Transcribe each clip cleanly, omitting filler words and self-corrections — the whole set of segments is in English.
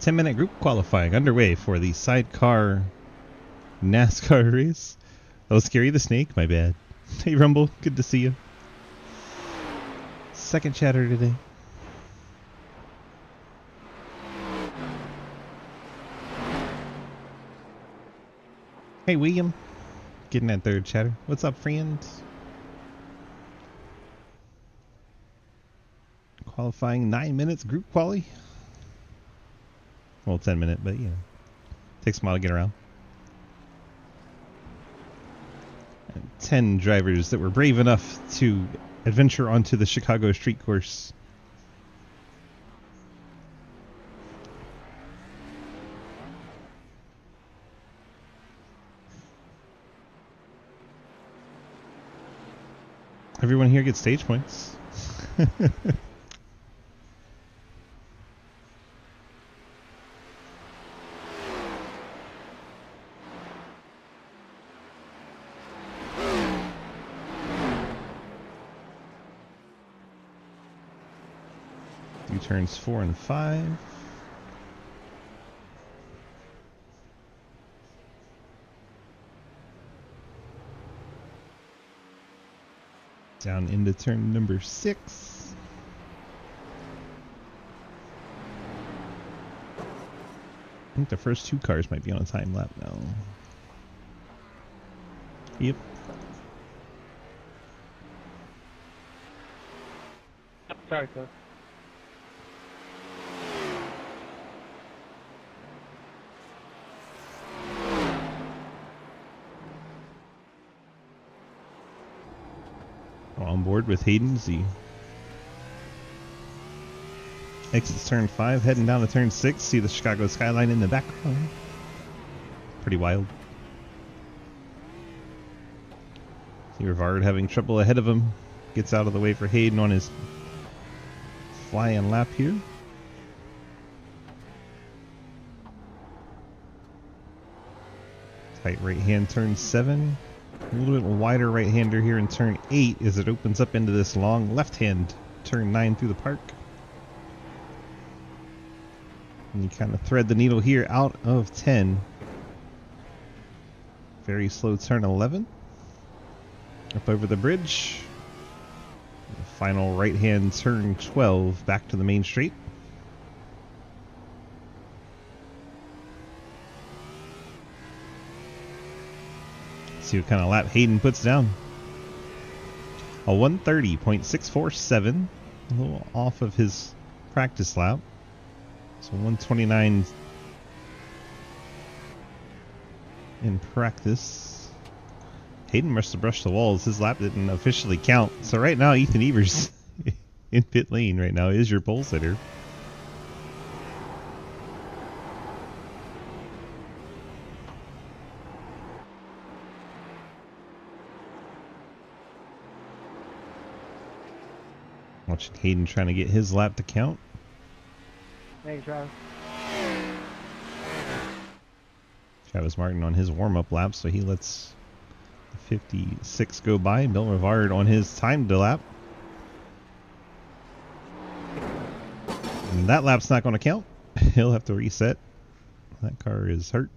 10-minute group qualifying underway for the SIDECAR NASCAR race. Oh, Scary the Snake, my bad. Hey Rumble, good to see you. Second chatter today. Hey William, getting that third chatter. What's up, friends? Qualifying 9 minutes group quali. Well, 10 minute, but yeah, takes a while to get around. 10 drivers that were brave enough to adventure onto the Chicago street course. Everyone here gets stage points. Do turns 4 and 5. Down into turn number 6. I think the first 2 cars might be on a time lap now. Yep. Sorry, sir. On board with Hayden Z. Exits turn 5, heading down to turn 6. See the Chicago skyline in the background. Pretty wild. See Rivard having trouble ahead of him. Gets out of the way for Hayden on his flying lap here. Tight right hand turn 7. A little bit wider right-hander here in turn 8 as it opens up into this long left-hand turn 9 through the park. And you kind of thread the needle here out of 10. Very slow turn 11. Up over the bridge. The final right-hand turn 12 back to the main straight. See what kind of lap Hayden puts down. A 130.647. A little off of his practice lap. So 129 in practice. Hayden must have brushed the walls. His lap didn't officially count. So right now Ethan Evers in pit lane right now is your pole sitter. Watching Hayden trying to get his lap to count. Thanks, Travis. Travis Martin on his warm-up lap, so he lets the 56 go by. Bill Rivard on his timed lap. And that lap's not going to count. He'll have to reset. That car is hurt.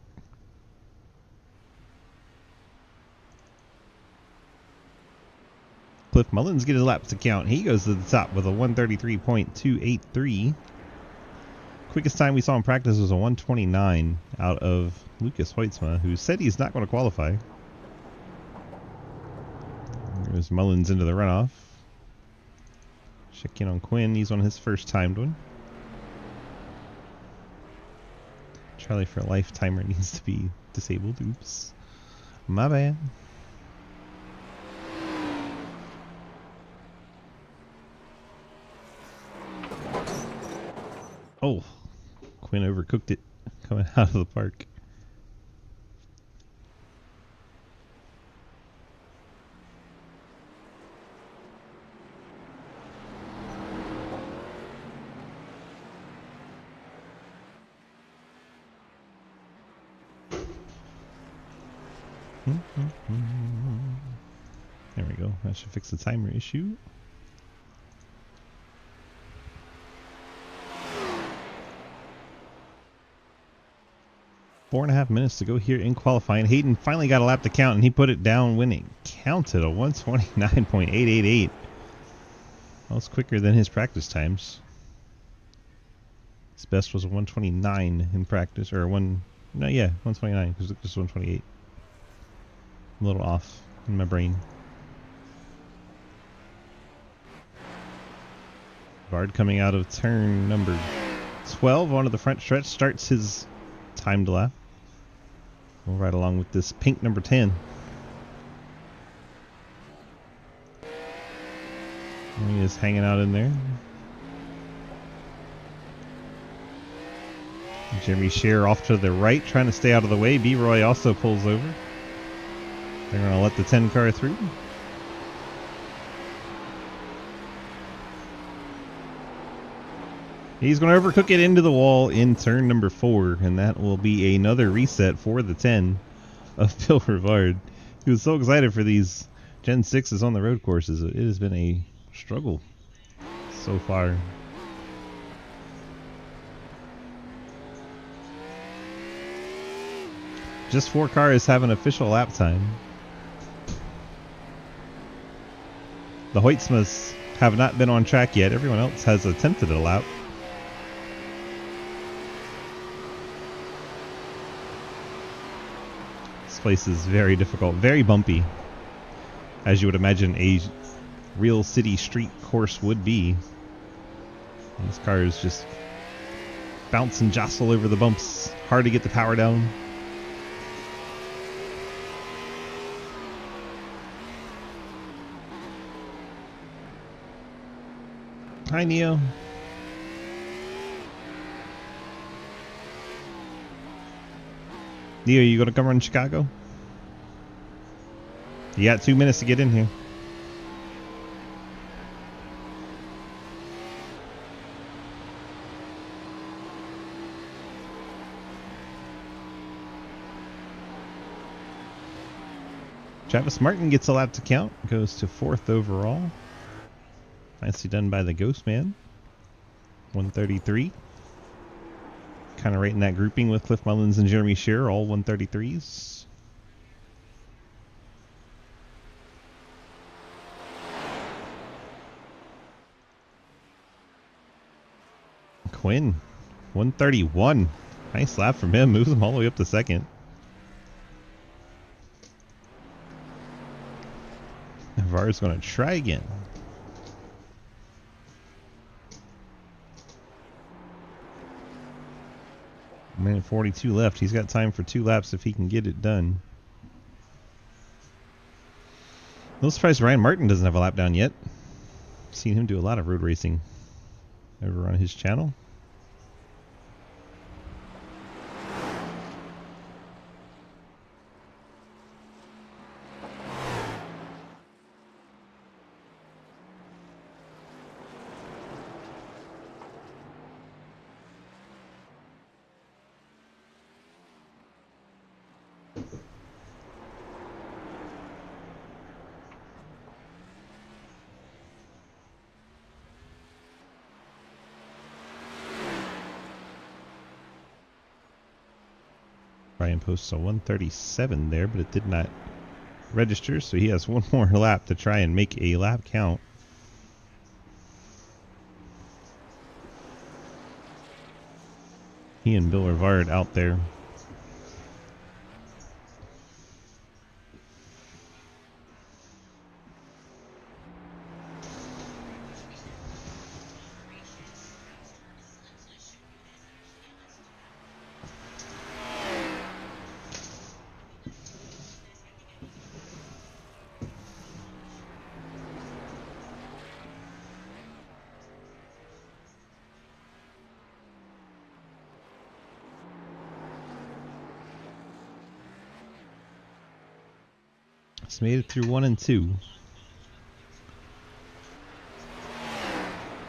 Cliff Mullins get his laps to count. He goes to the top with a 133.283. Quickest time we saw in practice was a 129 out of Lucas Hoytsma, who said he's not going to qualify. There's Mullins into the runoff. Check in on Quinn. He's on his first timed one. Charlie for Life timer needs to be disabled. Oops. My bad. Oh, Quinn overcooked it coming out of the park. There we go. That should fix the timer issue. 4.5 minutes to go here in qualifying. Hayden finally got a lap to count, and he put it down when it counted, a 129.888. That was quicker than his practice times. His best was a 129 in practice, or 129, because it was 128. A little off in my brain. Bard coming out of turn number 12 onto the front stretch starts his timed lap. We'll ride along with this pink number 10. And he is hanging out in there. Jeremy Shearer off to the right, trying to stay out of the way. B-Roy also pulls over. They're going to let the 10 car through. He's going to overcook it into the wall in turn number 4, and that will be another reset for the 10 of Bill Rivard. He was so excited for these Gen 6s on the road courses. It has been a struggle so far. Just 4 cars have an official lap time. The Hoytsmas have not been on track yet. Everyone else has attempted a lap. This place is very difficult, very bumpy, as you would imagine a real city street course would be. And this car is just bounce and jostle over the bumps. Hard to get the power down. Hi, Neo. Neo, you gonna come run Chicago? You got 2 minutes to get in here. Travis Martin gets a lap to count, goes to 4th overall. Nicely done by the Ghost Man. 133. Kind of right in that grouping with Cliff Mullins and Jeremy Shearer, all 133s. Quinn, 131. Nice lap from him, moves him all the way up to 2nd. Navarre's going to try again. Minute 42 left. He's got time for 2 laps if he can get it done. A little surprised Ryan Martin doesn't have a lap down yet. Seen him do a lot of road racing over on his channel. Brian posts a 137 there, but it did not register, so he has 1 more lap to try and make a lap count. He and Bill Rivard out there. Just made it through 1 and 2.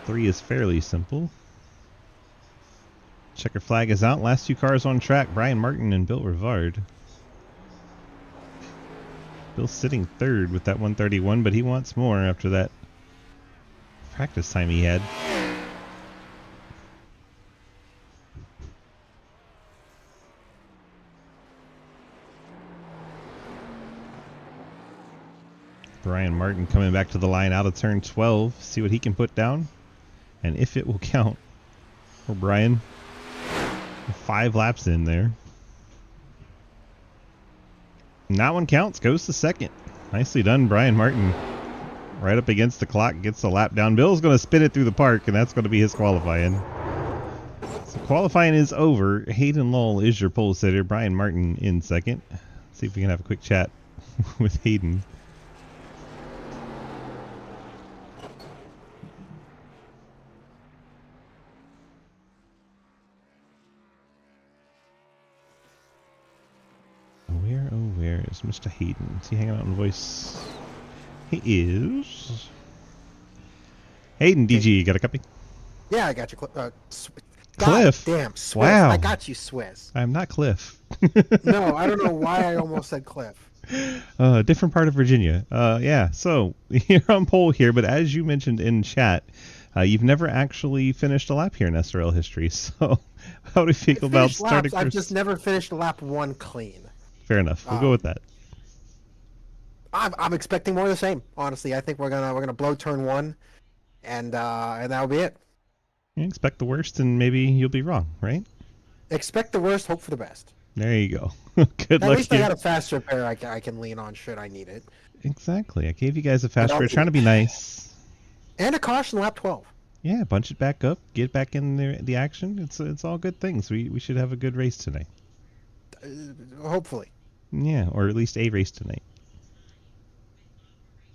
3 is fairly simple. Checker flag is out. Last 2 cars on track, Brian Martin and Bill Rivard. Bill's sitting 3rd with that 131, but he wants more after that practice time he had. Brian Martin coming back to the line out of turn 12. See what he can put down and if it will count for Brian. 5 laps in there. And that one counts. Goes to second. Nicely done, Brian Martin. Right up against the clock. Gets the lap down. Bill's going to spin it through the park, and that's going to be his qualifying. So qualifying is over. Hayden Lull is your pole sitter. Brian Martin in second. Let's see if we can have a quick chat with Hayden. Where is Mr. Hayden? Is he hanging out in voice? He is. Hayden, DG, you got a copy? Yeah, I got you. Cliff. Damn, Swiss. Wow. I got you, Swiss. I'm not Cliff. No, I don't know why I almost said Cliff. Different part of Virginia. Yeah, so you're on pole here, but as you mentioned in chat, you've never actually finished a lap here in SRL history. So how do you feel about starting I've just never finished lap 1 clean. Fair enough. We'll go with that. I'm expecting more of the same. Honestly, I think we're gonna blow turn 1, and that'll be it. You expect the worst, and maybe you'll be wrong, right? Expect the worst, hope for the best. There you go. Good luck. At least I got a fast repair I can lean on should I need it. Exactly. I gave you guys a fast repair, trying to be nice. And a caution lap 12. Yeah, bunch it back up, get back in the action. It's all good things. We should have a good race tonight. Hopefully. Yeah, or at least a race tonight.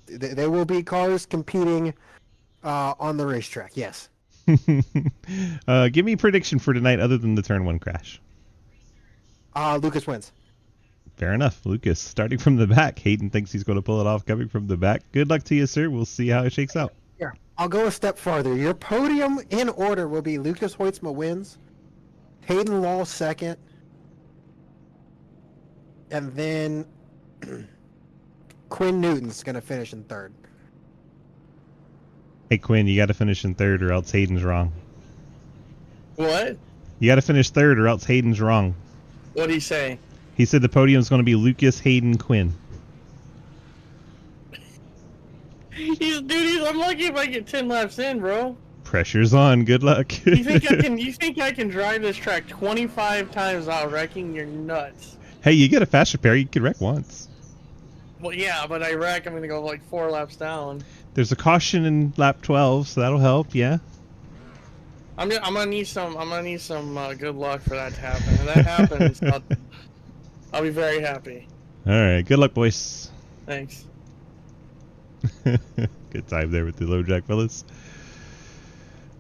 There will be cars competing on the racetrack, yes. Give me a prediction for tonight other than the turn 1 crash. Lucas wins. Fair enough. Lucas starting from the back. Hayden thinks he's going to pull it off coming from the back. Good luck to you, sir. We'll see how it shakes out. Yeah, I'll go a step farther. Your podium in order will be Lucas Hoytsma wins, Hayden Lull second, and then Quinn Newton's going to finish in third. Hey, Quinn, you got to finish in third or else Hayden's wrong. What? You got to finish third or else Hayden's wrong. What'd he say? He said the podium's going to be Lucas, Hayden, Quinn. I'm lucky if I get 10 laps in, bro. Pressure's on. Good luck. You think I can drive this track 25 times without wrecking? You're nuts. Hey, you get a fast repair, you could wreck once. Well, yeah, but I wreck, I'm gonna go like 4 laps down. There's a caution in lap 12, so that'll help. Yeah. I'm gonna need some good luck for that to happen. If that happens, I'll be very happy. All right. Good luck, boys. Thanks. Good time there with the low jack fellas.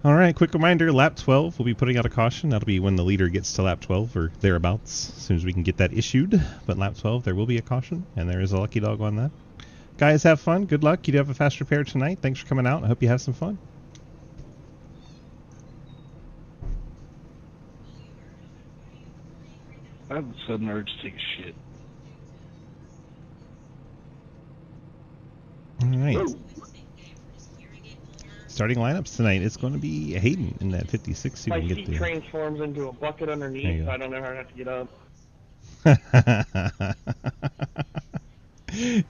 All right, quick reminder, lap 12, we'll be putting out a caution. That'll be when the leader gets to lap 12 or thereabouts, as soon as we can get that issued. But lap 12, there will be a caution, and there is a lucky dog on that. Guys, have fun. Good luck. You do have a fast repair tonight. Thanks for coming out. I hope you have some fun. I have a sudden urge to take a shit. All right. Starting lineups tonight, it's going to be Hayden in that 56. See if My we can seat get there. transforms into a bucket underneath, so I don't know how to have to get up.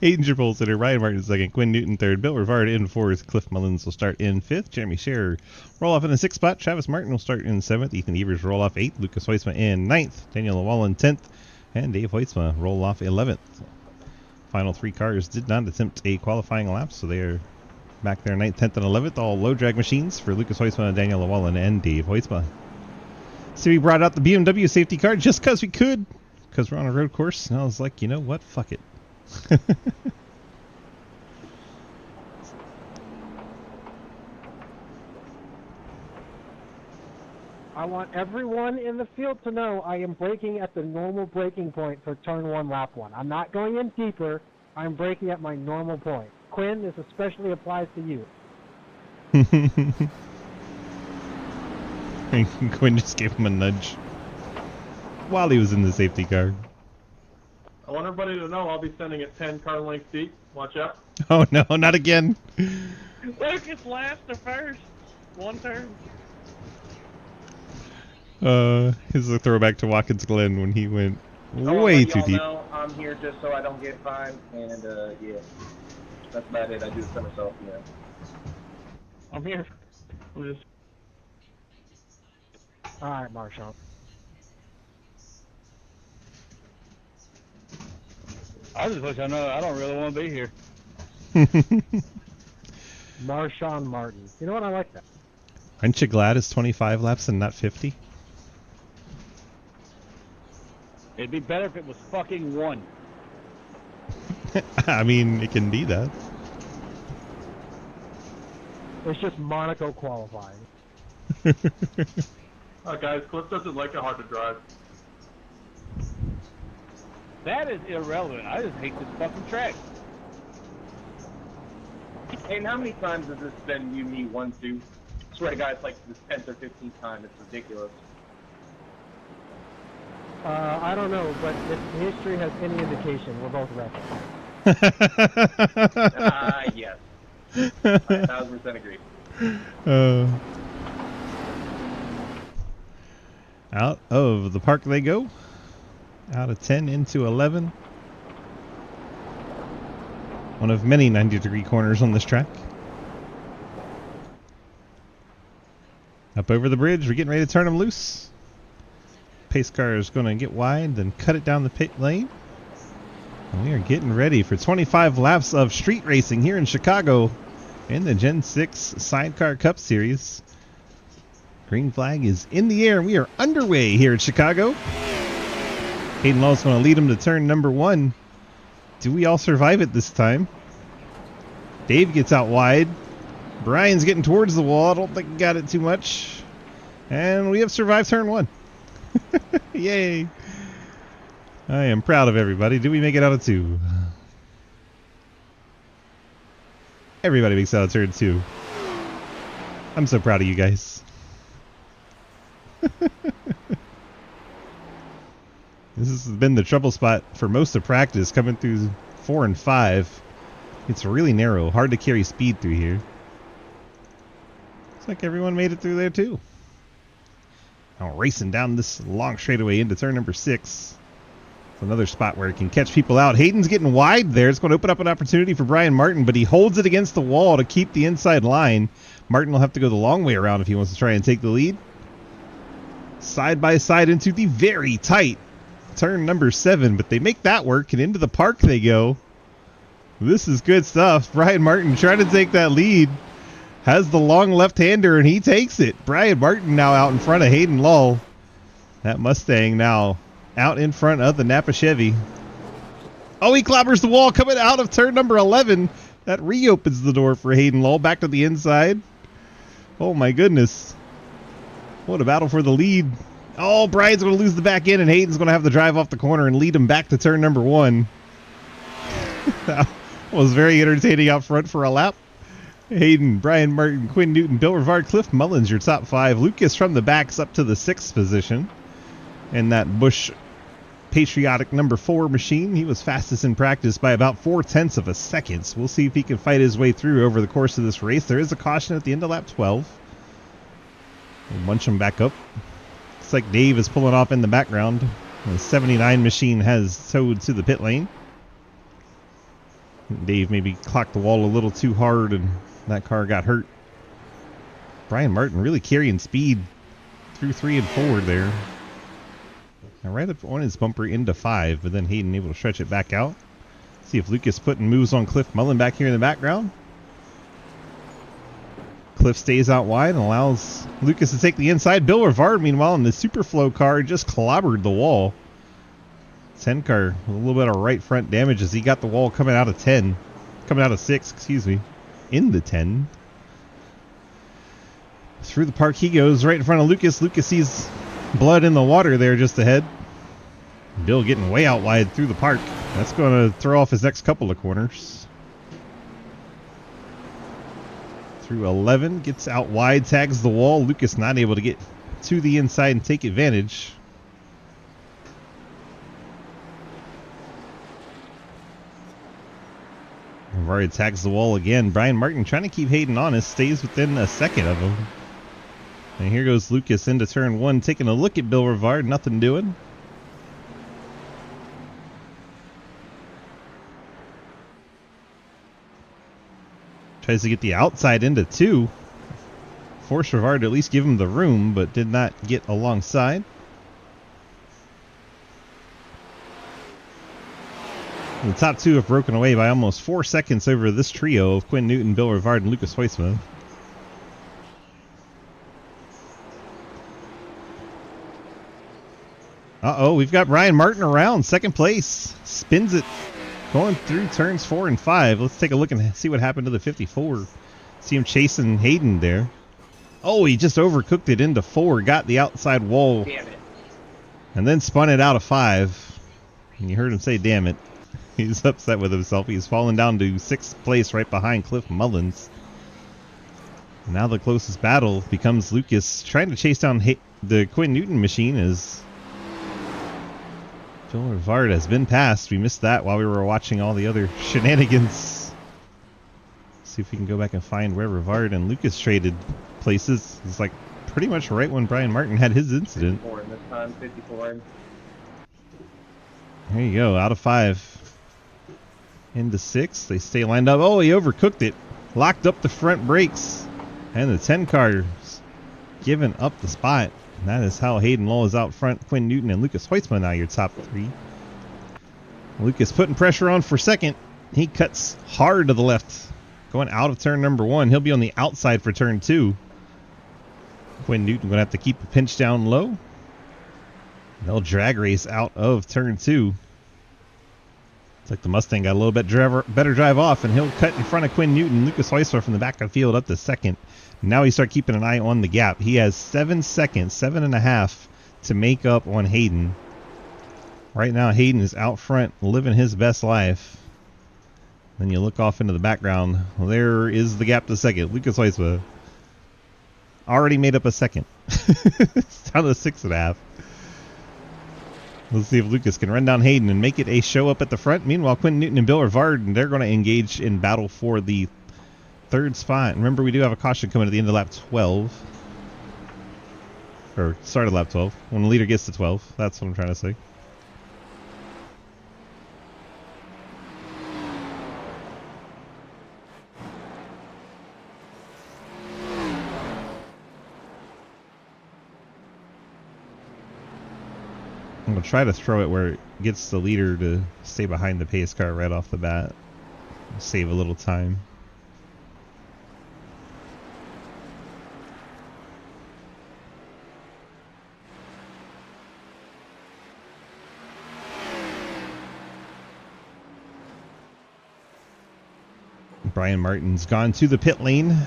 Hayden's your pole sitter. Ryan Martin second. Quinn Newton third. Bill Rivard in fourth. Cliff Mullins will start in fifth. Jeremy Scherer roll off in the sixth spot. Travis Martin will start in seventh. Ethan Evers roll off eighth. Lucas Hoytsma in ninth. Daniel Llewellyn 10th. And Dave Hoytsma roll off 11th. Final 3 cars did not attempt a qualifying lap, so they are back there 9th, 10th, and 11th. All low drag machines for Lucas Hoytsma, Daniel Llewellyn, and Dave Hoytsma. So we brought out the BMW safety car just because we could, because we're on a road course. And I was like, you know what? Fuck it. I want everyone in the field to know I am braking at the normal braking point for turn 1, lap 1. I'm not going in deeper. I'm braking at my normal point. Quinn, this especially applies to you. Quinn just gave him a nudge while he was in the safety car. I want everybody to know I'll be sending it 10 car length deep. Watch out. Oh no, not again. Lucas last to first. 1 turn. Here's a throwback to Watkins Glen when he went I wanna way let too y'all deep. know I'm here just so I don't get fined, and yeah. That's about it. I do the somersault. Yeah. I'm here. I'm just. All right, Marshawn. I just wish I know. I don't really want to be here. Marshawn Martin. You know what? I like that. Aren't you glad it's 25 laps and not 50? It'd be better if it was fucking 1. I mean, it can be that. It's just Monaco qualifying. Guys, Cliff doesn't like it hard to drive. That is irrelevant. I just hate this fucking track. Hey, how many times has this been you, me, 1, 2? Swear to God, it's like the 10th or 15th time. It's ridiculous. I don't know, but if history has any indication, we're both wrecked. Yes. I 1000% agree. Out of the park they go. Out of 10 into 11. One of many 90-degree corners on this track. Up over the bridge, we're getting ready to turn them loose. Pace car is going to get wide, then cut it down the pit lane. And we are getting ready for 25 laps of street racing here in Chicago in the Gen 6 Sidecar Cup Series. Green flag is in the air, and we are underway here at Chicago. Hayden Law's going to lead him to turn number 1. Do we all survive it this time? Dave gets out wide. Brian's getting towards the wall. I don't think he got it too much. And we have survived turn 1. Yay. I am proud of everybody. Did we make it out of 2? Everybody makes it out of turn 2. I'm so proud of you guys. This has been the trouble spot for most of practice, coming through 4 and 5. It's really narrow, hard to carry speed through here. Looks like everyone made it through there too. Now racing down this long straightaway into turn number 6. It's another spot where it can catch people out. Hayden's getting wide there. It's going to open up an opportunity for Brian Martin, but he holds it against the wall to keep the inside line. Martin will have to go the long way around if he wants to try and take the lead. Side by side into the very tight turn number 7, but they make that work, and into the park they go. This is good stuff. Brian Martin trying to take that lead. Has the long left-hander, and he takes it. Brian Martin now out in front of Hayden Lull. That Mustang now out in front of the Napa Chevy. Oh, he clobbers the wall coming out of turn number 11. That reopens the door for Hayden Lull back to the inside. Oh, my goodness. What a battle for the lead. Oh, Brian's going to lose the back end, and Hayden's going to have to drive off the corner and lead him back to turn number 1. That was very entertaining out front for a lap. Hayden, Brian Martin, Quinn Newton, Bill Rivard, Cliff Mullins, your top 5. Lucas from the backs up to the 6th position. And that Busch patriotic number 4 machine, he was fastest in practice by about 0.4 of a second. So we'll see if he can fight his way through over the course of this race. There is a caution at the end of lap 12. We'll munch him back up. Looks like Dave is pulling off in the background. The 79 machine has towed to the pit lane. Dave maybe clocked the wall a little too hard and that car got hurt. Brian Martin really carrying speed through 3 and 4 there. Now right up on his bumper into 5, but then Hayden able to stretch it back out. See if Lucas putting moves on Cliff Mullen back here in the background. Cliff stays out wide and allows Lucas to take the inside. Bill Rivard, meanwhile, in the Superflow car, just clobbered the wall. 10 car, a little bit of right front damage as he got the wall coming out of 10. Coming out of 6, excuse me. In the 10. Through the park he goes, right in front of Lucas. Lucas sees blood in the water there just ahead. Bill getting way out wide through the park. That's going to throw off his next couple of corners. Through 11, gets out wide, tags the wall. Lucas not able to get to the inside and take advantage. Rivard tags the wall again. Brian Martin trying to keep Hayden honest, stays within a second of him. And here goes Lucas into turn 1, taking a look at Bill Rivard, nothing doing. Tries to get the outside into 2. Forced Rivard to at least give him the room, but did not get alongside. The top 2 have broken away by almost 4 seconds over this trio of Quinn Newton, Bill Rivard, and Lucas Hoisman. Uh-oh, we've got Brian Martin around, second place. Spins it, going through turns 4 and 5. Let's take a look and see what happened to the 54. See him chasing Hayden there. Oh, he just overcooked it into 4, got the outside wall. Damn it. And then spun it out of 5. And you heard him say, damn it. He's upset with himself. He's fallen down to 6th place right behind Cliff Mullins. Now the closest battle becomes Lucas trying to chase down the Quinn Newton machine as Phil Rivard has been passed. We missed that while we were watching all the other shenanigans. See if we can go back and find where Rivard and Lucas traded places. It's like pretty much right when Brian Martin had his incident. 54 in this time, 54 in. There you go, out of 5. Into 6. They stay lined up. Oh, he overcooked it. Locked up the front brakes. And the 10 car's giving up the spot. And that is how Hayden Law is out front. Quinn Newton and Lucas Hoitzman now your top 3. Lucas putting pressure on for second. He cuts hard to the left. Going out of turn number 1. He'll be on the outside for turn 2. Quinn Newton going to have to keep the pinch down low. They'll drag race out of turn 2. It's like the Mustang got a little bit better drive off, and he'll cut in front of Quinn Newton. Lucas Heusler from the back of the field up to second. Now he start keeping an eye on the gap. He has 7 seconds, 7.5 to make up on Hayden. Right now Hayden is out front living his best life. Then you look off into the background. Well, there is the gap to second. Lucas Heusler already made up a second. It's down to 6.5. Let's see if Lucas can run down Hayden and make it a show up at the front. Meanwhile, Quinn Newton and Bill Rivard, they're going to engage in battle for the 3rd spot. And remember, we do have a caution coming at the end of lap 12. Or start of lap 12. When the leader gets to 12. That's what I'm trying to say. I'm going to try to throw it where it gets the leader to stay behind the pace car right off the bat. Save a little time. Brian Martin's gone to the pit lane. I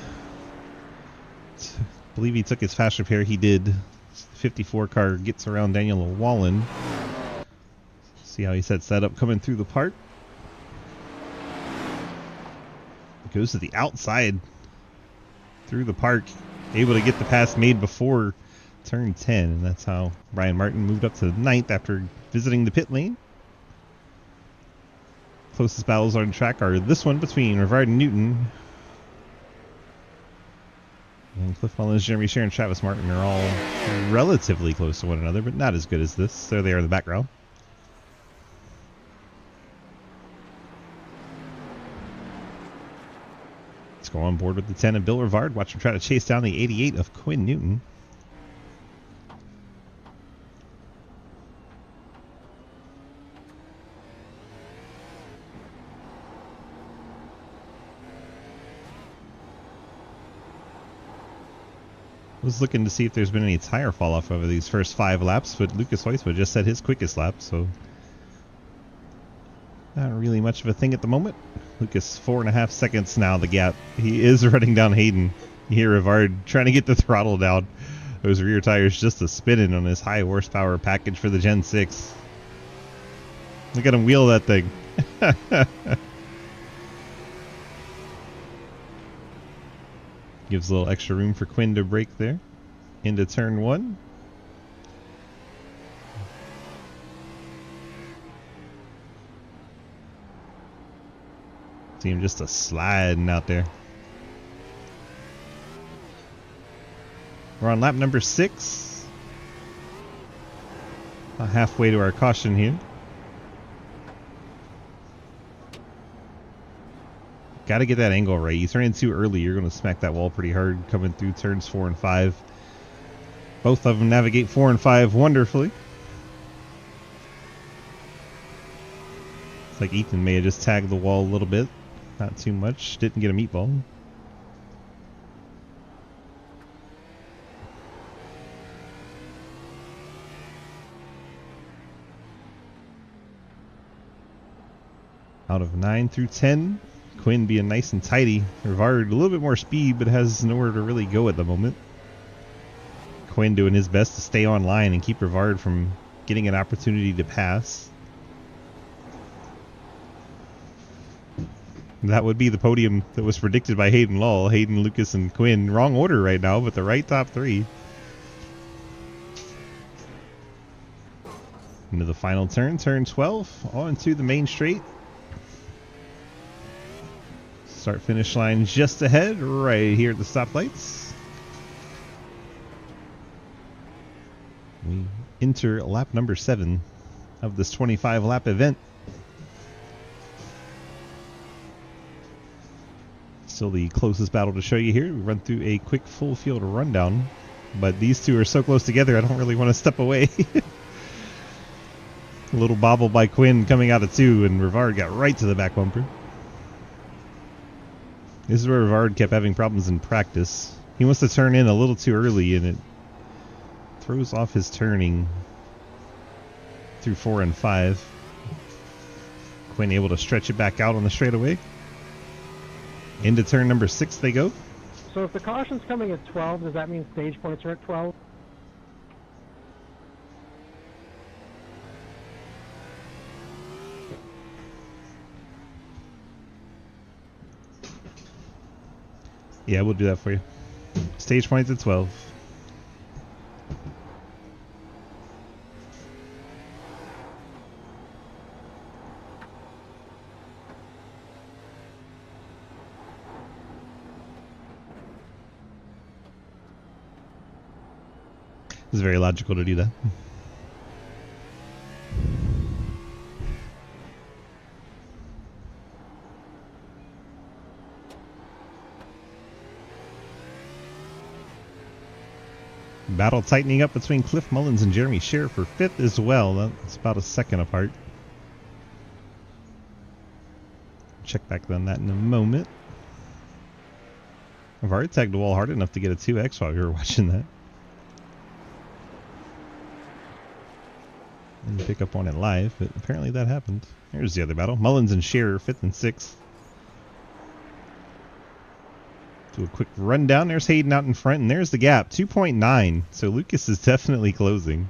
believe he took his fast repair. He did. 54 car gets around Daniel Wallen. See how he sets that up coming through the park. Goes to the outside through the park. Able to get the pass made before turn 10. And that's how Brian Martin moved up to 9th after visiting the pit lane. Closest battles on track are this one between Rivard and Newton. And Cliff Mullins, Jeremy Scher, and Travis Martin are all relatively close to one another, but not as good as this. There they are in the background. Let's go on board with the 10 of Bill Rivard. Watch him try to chase down the 88 of Quinn Newton. Was looking to see if there's been any tire fall off over these first 5 laps, but Lucas Heusman just set his quickest lap, so not really much of a thing at the moment. Lucas 4.5 seconds now the gap. He is running down Hayden. You hear Rivard trying to get the throttle down. Those rear tires just a spinning on his high horsepower package for the Gen 6. Look at him wheel that thing. Gives a little extra room for Quinn to brake there. Into turn 1. See him just a sliding out there. We're on lap number 6. About halfway to our caution here. Got to get that angle right. You turn in too early, you're going to smack that wall pretty hard coming through turns 4 and 5. Both of them navigate 4 and 5 wonderfully. It's like Ethan may have just tagged the wall a little bit. Not too much. Didn't get a meatball. Out of 9 through 10, Quinn being nice and tidy. Rivard a little bit more speed, but has nowhere to really go at the moment. Quinn doing his best to stay on line and keep Rivard from getting an opportunity to pass. That would be the podium that was predicted by Hayden Law. Hayden, Lucas, and Quinn. Wrong order right now, but the right top 3. Into the final turn, turn 12, on to the main straight. Start finish line just ahead, right here at the stoplights. We enter lap number 7 of this 25 lap event. Still the closest battle to show you here. We run through a quick full field rundown, but these two are so close together I don't really want to step away. A little bobble by Quinn coming out of 2, and Rivard got right to the back bumper. This is where Rivard kept having problems in practice. He wants to turn in a little too early, and it throws off his turning through 4 and 5. Quinn able to stretch it back out on the straightaway. Into turn number 6 they go. So if the caution's coming at 12, does that mean stage points are at 12? Yeah, we'll do that for you. Stage points at 12. It's very logical to do that. Battle tightening up between Cliff Mullins and Jeremy Scher for 5th as well. That's about a second apart. Check back on that in a moment. I've already tagged the wall hard enough to get a 2x while we were watching that. Didn't pick up on it live, but apparently that happened. Here's the other battle. Mullins and Scher, 5th and 6th. Do a quick rundown. There's Hayden out in front, and there's the gap, 2.9. So Lucas is definitely closing.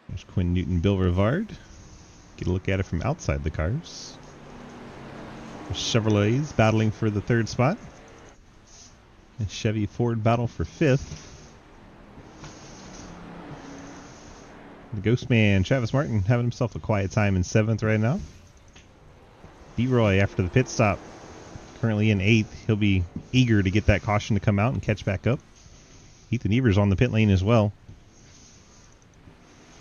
There's Quinn Newton, Bill Rivard. Get a look at it from outside the cars. The Chevrolets battling for the 3rd spot. And Chevy Ford battle for 5th. The Ghost Man, Travis Martin, having himself a quiet time in 7th right now. D-Roy after the pit stop, currently in 8th. He'll be eager to get that caution to come out and catch back up. Ethan Evers on the pit lane as well.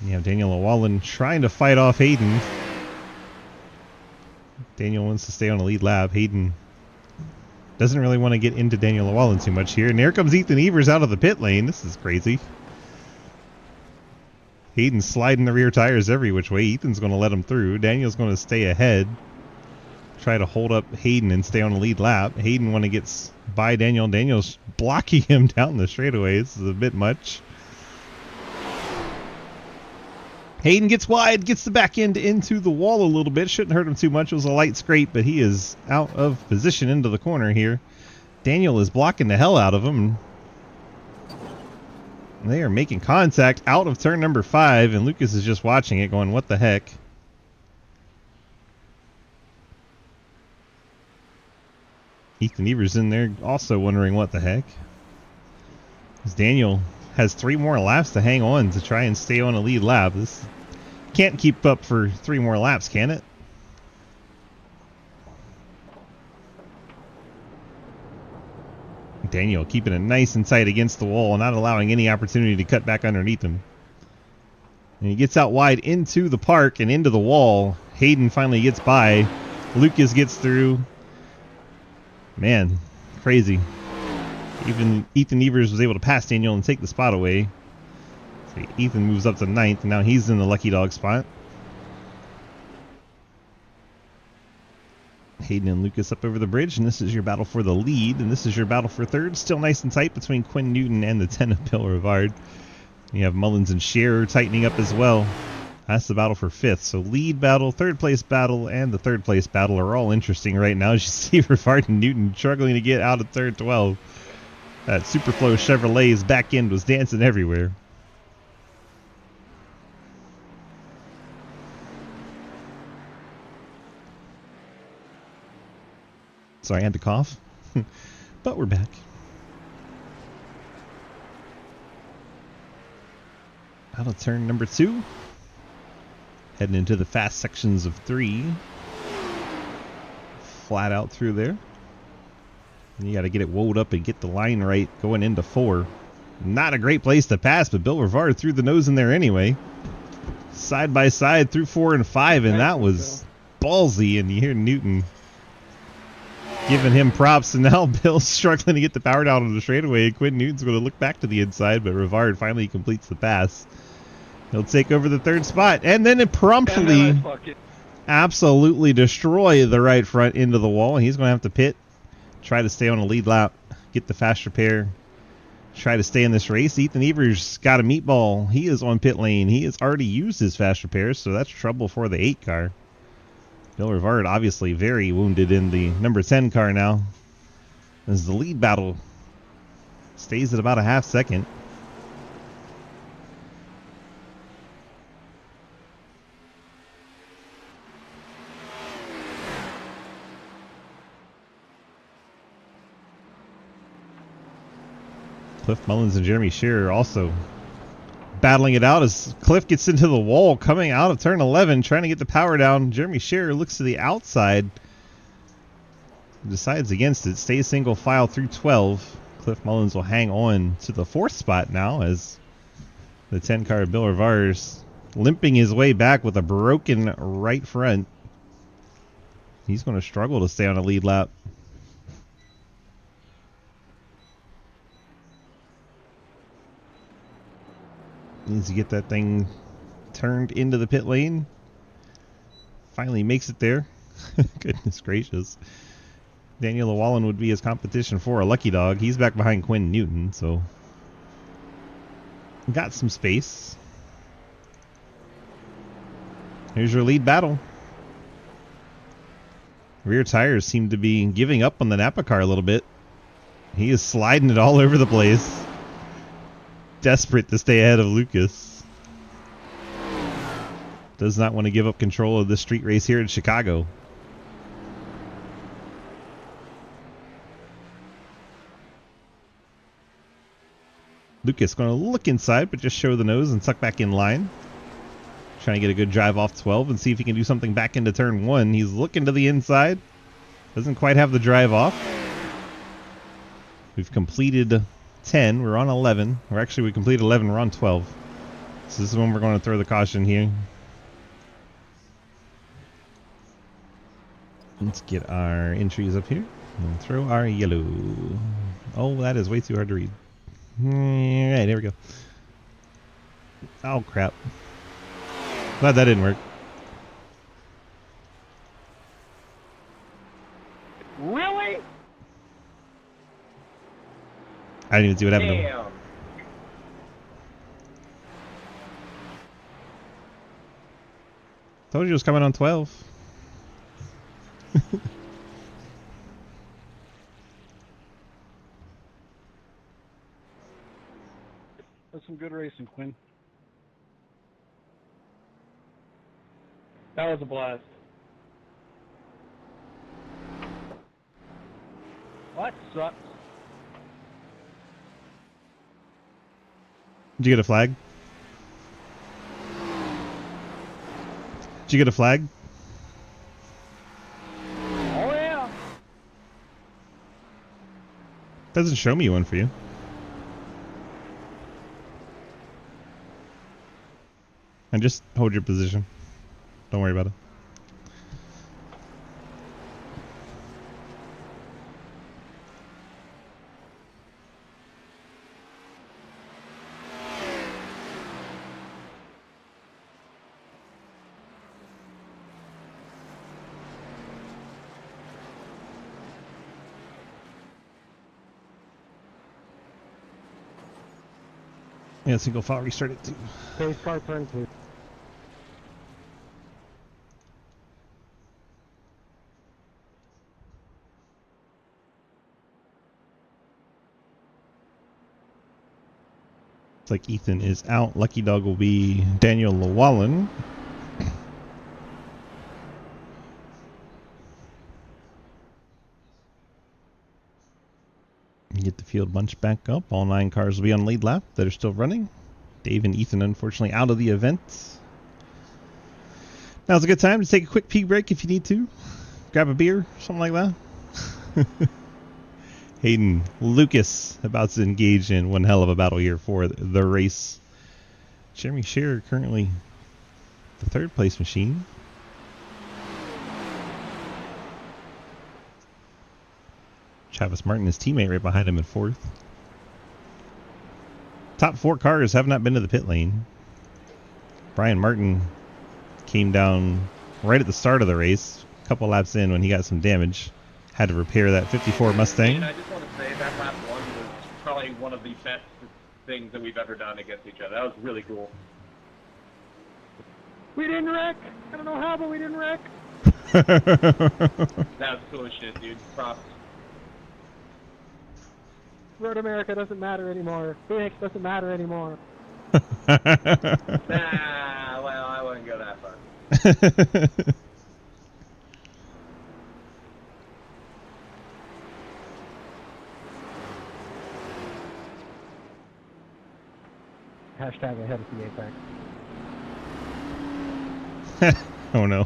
You have Daniel Llewellyn trying to fight off Hayden. Daniel wants to stay on the lead lap. Hayden doesn't really want to get into Daniel Llewellyn too much here. And there comes Ethan Evers out of the pit lane. This is crazy. Hayden's sliding the rear tires every which way. Ethan's going to let him through. Daniel's going to stay ahead. Try to hold up Hayden and stay on the lead lap. Hayden when he gets by Daniel. Daniel's blocking him down the straightaway. This is a bit much. Hayden gets wide, gets the back end into the wall a little bit. Shouldn't hurt him too much. It was a light scrape, but he is out of position into the corner here. Daniel is blocking the hell out of him. They are making contact out of turn number 5, and Lucas is just watching it going, what the heck? Ethan Evers in there also wondering what the heck. As Daniel has 3 more laps to hang on to try and stay on a lead lap. This can't keep up for 3 more laps, can it? Daniel keeping it nice and tight against the wall, not allowing any opportunity to cut back underneath him. And he gets out wide into the park and into the wall. Hayden finally gets by. Lucas gets through. Man, crazy. Even Ethan Evers was able to pass Daniel and take the spot away. So Ethan moves up to 9th, and now he's in the lucky dog spot. Hayden and Lucas up over the bridge, and this is your battle for the lead, and this is your battle for 3rd. Still nice and tight between Quinn Newton and the 10 of Bill Rivard. You have Mullins and Scherer tightening up as well. That's the battle for 5th. So lead battle, 3rd place battle, and the 3rd place battle are all interesting right now. As you see Rivard and Newton struggling to get out of 3rd 12. That Superflow Chevrolet's back end was dancing everywhere. Sorry, I had to cough. But we're back. Out of turn number 2. Heading into the fast sections of 3. Flat out through there. And you got to get it woed up and get the line right going into 4. Not a great place to pass, but Bill Rivard threw the nose in there anyway. Side by side through 4 and 5, and that was ballsy. And you hear Newton giving him props, and now Bill's struggling to get the power down on the straightaway. And Quinn Newton's going to look back to the inside, but Rivard finally completes the pass. He'll take over the 3rd spot, and then it promptly absolutely destroy the right front into the wall. He's going to have to pit, try to stay on a lead lap, get the fast repair, try to stay in this race. Ethan Evers got a meatball. He is on pit lane. He has already used his fast repairs, so that's trouble for the 8 car. Bill Rivard obviously very wounded in the number 10 car now, as the lead battle stays at about a half second. Cliff Mullins and Jeremy Scherer also battling it out as Cliff gets into the wall coming out of turn 11, trying to get the power down. Jeremy Scherer looks to the outside, decides against it, stays single file through 12. Cliff Mullins will hang on to the 4th spot now as the 10 car Bill Rivard's limping his way back with a broken right front. He's going to struggle to stay on a lead lap. Needs to get that thing turned into the pit lane. Finally makes it there. Goodness gracious. Daniel Llewellyn would be his competition for a lucky dog. He's back behind Quinn Newton, so got some space. Here's your lead battle. Rear tires seem to be giving up on the Napa car a little bit. He is sliding it all over the place. Desperate to stay ahead of Lucas. Does not want to give up control of this street race here in Chicago. Lucas going to look inside, but just show the nose and tuck back in line. Trying to get a good drive off 12 and see if he can do something back into turn 1. He's looking to the inside. Doesn't quite have the drive off. We've completed 10. We're on 11. Or actually, we completed 11. We're on 12. So this is when we're going to throw the caution here. Let's get our entries up here and throw our yellow. Oh, that is way too hard to read. Alright, there we go. Oh, crap. Glad that didn't work. Really? I didn't even see what happened. Damn. Told you it was coming on 12. That's some good racing, Quinn. That was a blast. Well, that sucks. Did you get a flag? Did you get a flag? Oh, yeah. Doesn't show me one for you. And just hold your position. Don't worry about it. Yeah, single file restarted too. Pace car turn 2. Looks like Ethan is out. Lucky dog will be Daniel Llewellyn. Get the field bunch back up. All 9 cars will be on lead lap that are still running. Dave and Ethan, unfortunately, out of the event. Now's a good time to take a quick pee break if you need to. Grab a beer, something like that. Hayden Lucas about to engage in one hell of a battle here for the race. Jeremy Scherer currently the 3rd place machine. Travis Martin, his teammate, right behind him in 4th. Top 4 cars have not been to the pit lane. Brian Martin came down right at the start of the race, a couple laps in when he got some damage. Had to repair that 54 Mustang. And I just want to say that lap 1 was probably one of the best things that we've ever done against each other. That was really cool. We didn't wreck! I don't know how, but we didn't wreck! That was cool as shit, dude. Props. Road America doesn't matter anymore. Phoenix doesn't matter anymore. Nah, well, I wouldn't go that far. Hashtag ahead of the Apex. Oh no.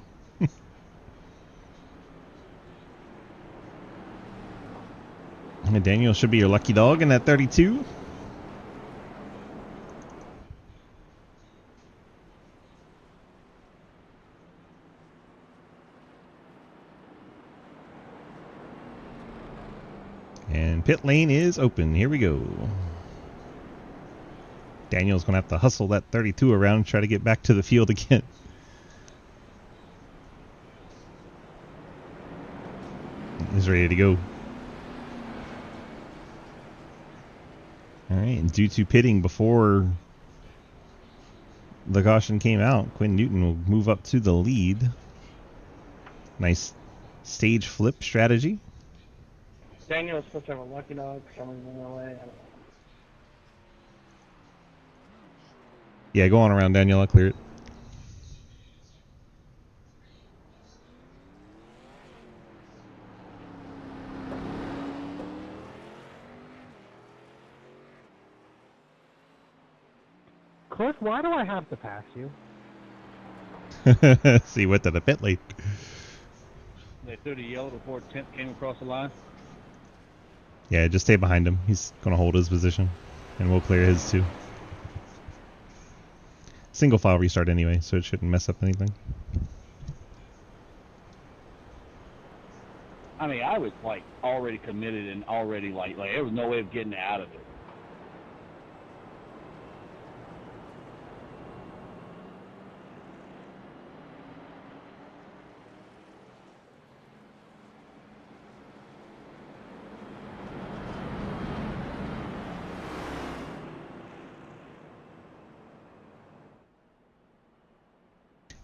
And Daniel should be your lucky dog in that 32. And pit lane is open. Here we go. Daniel's going to have to hustle that 32 around and try to get back to the field again. He's ready to go. Alright, and due to pitting before the caution came out, Quinn Newton will move up to the lead. Nice stage flip strategy. Daniel's supposed to have a lucky dog coming my way. I don't know. Yeah, go on around, Daniel. I'll clear it. Cliff, why do I have to pass you? See, he went to the pit lane. They threw the yellow before 10th came across the line. Yeah, just stay behind him. He's going to hold his position, and we'll clear his too. Single file restart anyway, so it shouldn't mess up anything. I mean, I was like already committed and already like there was no way of getting out of it.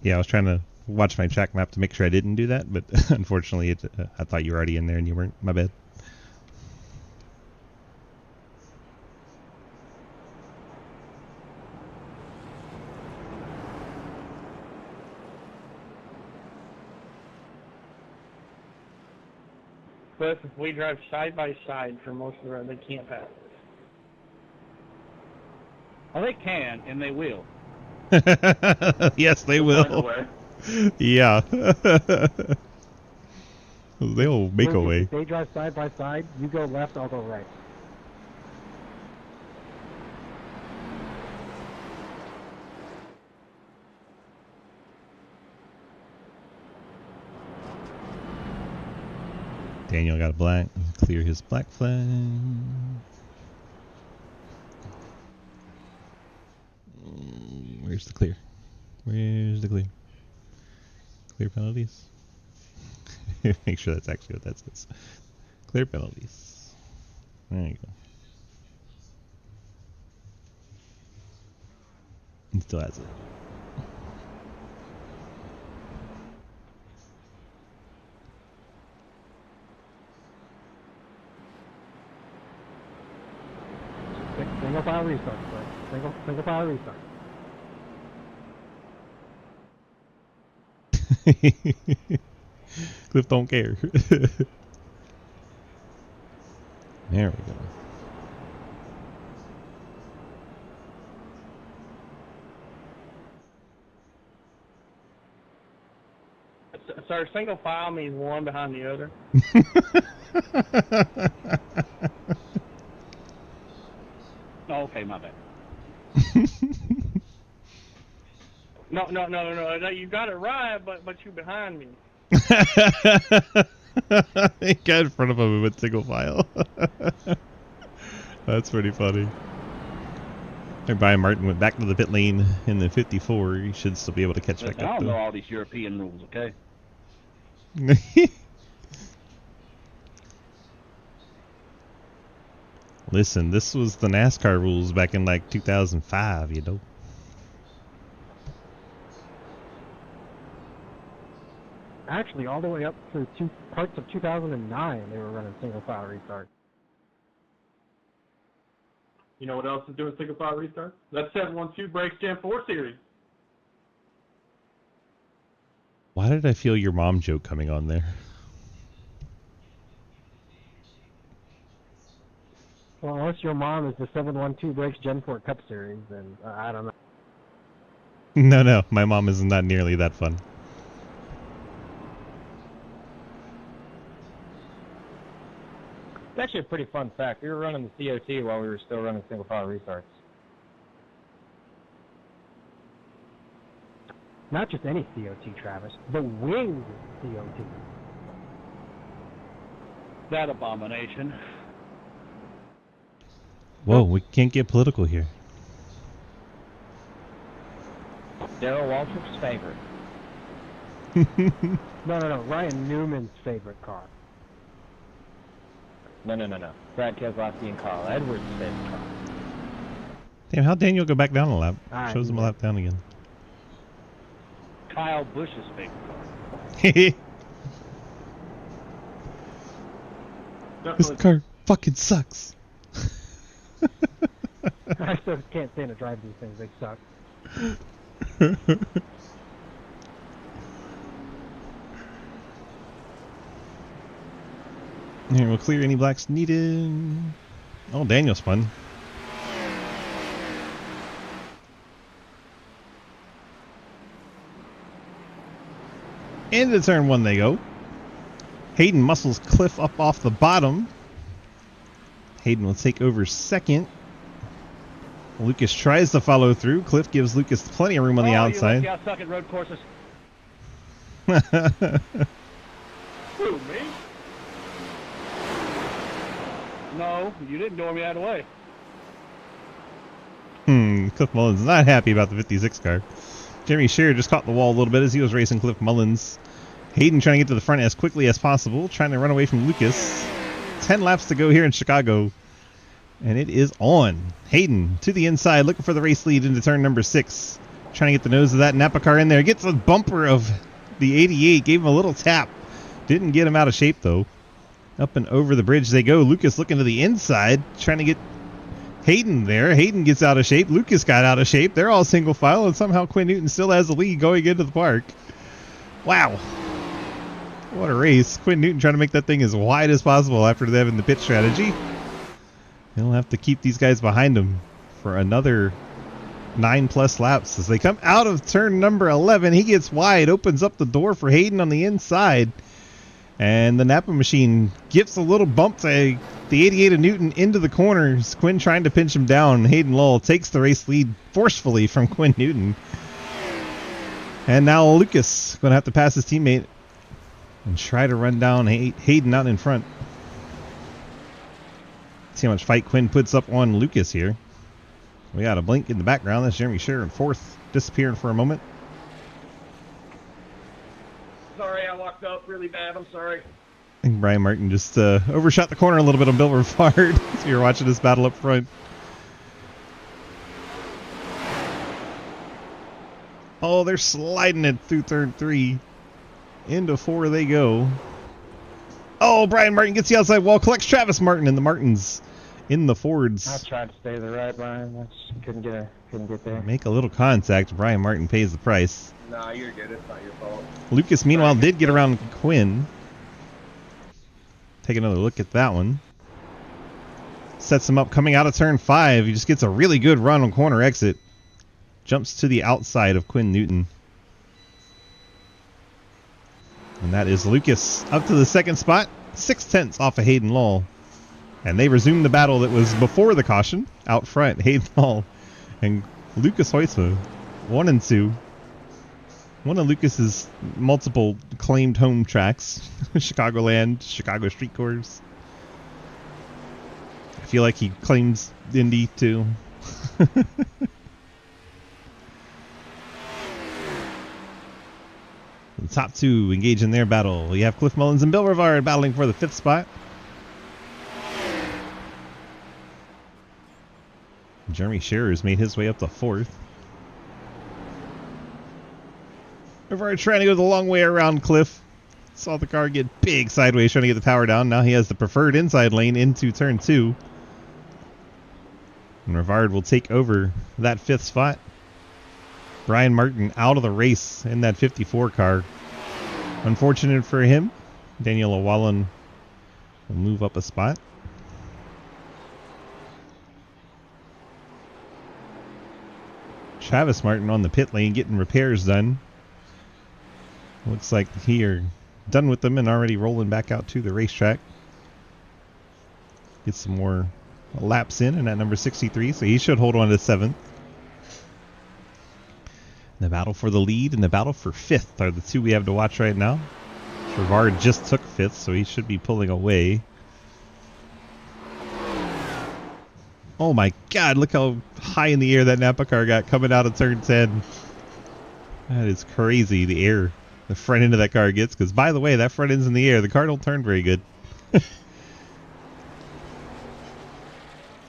Yeah, I was trying to watch my track map to make sure I didn't do that, but unfortunately, I thought you were already in there and you weren't. My bad. But if we drive side by side for most of the run, they can't pass us. Oh, they can, and they will. Yes, they will. Yeah. They'll make a way. If they drive side by side, you go left, I'll go right. Daniel got a black. Clear his black flag. Where's the clear? Where's the clear? Clear penalties? Make sure that's actually what that says. Clear penalties. There you go. He still has it. Single file restart, bro. Single file restart. Cliff don't care. There we go. Sir, single file means one behind the other. Oh, okay, my bad. No, you got it right, but you behind me. He got in front of him and went single file. That's pretty funny. Brian Martin went back to the pit lane in the 54. He should still be able to catch Listen, back I up don't know though. all these European rules, okay? Listen, this was the NASCAR rules back in like 2005, you know. Actually, all the way up through parts of 2009, they were running single file restart. You know what else is doing single file restart? That's 712 Brakes Gen 4 series. Why did I feel your mom joke coming on there? Well, unless your mom is the 712 Brakes Gen 4 Cup Series, then I don't know. No, my mom is not nearly that fun. It's actually a pretty fun fact. We were running the COT while we were still running single file restarts. Not just any COT, Travis. The winged COT. That abomination. Whoa, we can't get political here. Darrell Waltrip's favorite. No. Ryan Newman's favorite car. No. Brad Keselowski and Carl Edwards' favorite car. Damn, how'd Daniel go back down a lap? Alright, Shows him a lap down again. Kyle Busch's favorite car. This car fucking sucks. I still can't stand to drive these things. They suck. Here, we'll clear any blacks needed. Oh, Daniel spun. Into turn one they go. Hayden muscles Cliff up off the bottom. Hayden will take over second. Lucas tries to follow through. Cliff gives Lucas plenty of room on the outside. You suck at road courses. Who, me? No, you didn't know me out of the way. Cliff Mullins is not happy about the 56 car. Jeremy Shearer just caught the wall a little bit as he was racing Cliff Mullins. Hayden trying to get to the front as quickly as possible, trying to run away from Lucas. 10 laps to go here in Chicago. And it is on. Hayden to the inside, looking for the race lead into turn number 6. Trying to get the nose of that Napa car in there. Gets a bumper of the 88. Gave him a little tap. Didn't get him out of shape, though. Up and over the bridge they go. Lucas looking to the inside, trying to get Hayden there. Hayden gets out of shape. Lucas got out of shape. They're all single file, and somehow Quinn Newton still has the lead going into the park. Wow. What a race. Quinn Newton trying to make that thing as wide as possible after they having the pit strategy. He'll have to keep these guys behind him for another 9+ laps as they come out of turn number 11. He gets wide, opens up the door for Hayden on the inside. And the Napa machine gives a little bump to the 88 of Newton into the corners. Quinn trying to pinch him down. Hayden Lull takes the race lead forcefully from Quinn Newton. And now Lucas going to have to pass his teammate and try to run down Hayden out in front. See how much fight Quinn puts up on Lucas here. We got a blink in the background. That's Jeremy Scherer in fourth, disappearing for a moment. Sorry, I walked up really bad. I'm sorry. I think Brian Martin just overshot the corner a little bit on Bill Rivard. So you're watching this battle up front. Oh, they're sliding it through turn 3. Into 4 they go. Oh, Brian Martin gets the outside wall, collects Travis Martin, and the Martins in the Fords. I tried to stay to the right, Brian. I just couldn't get there. Make a little contact. Brian Martin pays the price. Nah, you're good. It's not your fault. Lucas, meanwhile, did get around Quinn. Take another look at that one. Sets him up coming out of turn 5. He just gets a really good run on corner exit. Jumps to the outside of Quinn Newton. And that is Lucas up to the second spot. 6/10 off of Hayden Law. And they resume the battle that was before the caution. Out front, Hayden Law and Lucas Hoytsma. 1 and 2. One of Lucas's multiple claimed home tracks. Chicagoland, Chicago Street Course. I feel like he claims Indy too. The top 2 engage in their battle. We have Cliff Mullins and Bill Rivard battling for the 5th spot. Jeremy Scherer's made his way up to 4th. Rivard trying to go the long way around Cliff. Saw the car get big sideways trying to get the power down. Now he has the preferred inside lane into turn 2. And Rivard will take over that 5th spot. Brian Martin out of the race in that 54 car. Unfortunate for him. Daniel Owallen will move up a spot. Travis Martin on the pit lane getting repairs done. Looks like here done with them and already rolling back out to the racetrack. Get some more laps in at number 63, so he should hold on to 7th. The battle for the lead and the battle for 5th are the 2 we have to watch right now. Rivard just took 5th, so he should be pulling away. Oh my God, look how high in the air that Napa car got coming out of turn 10. That is crazy, the air the front end of that car gets, because by the way, that front end's in the air. The car don't turn very good. And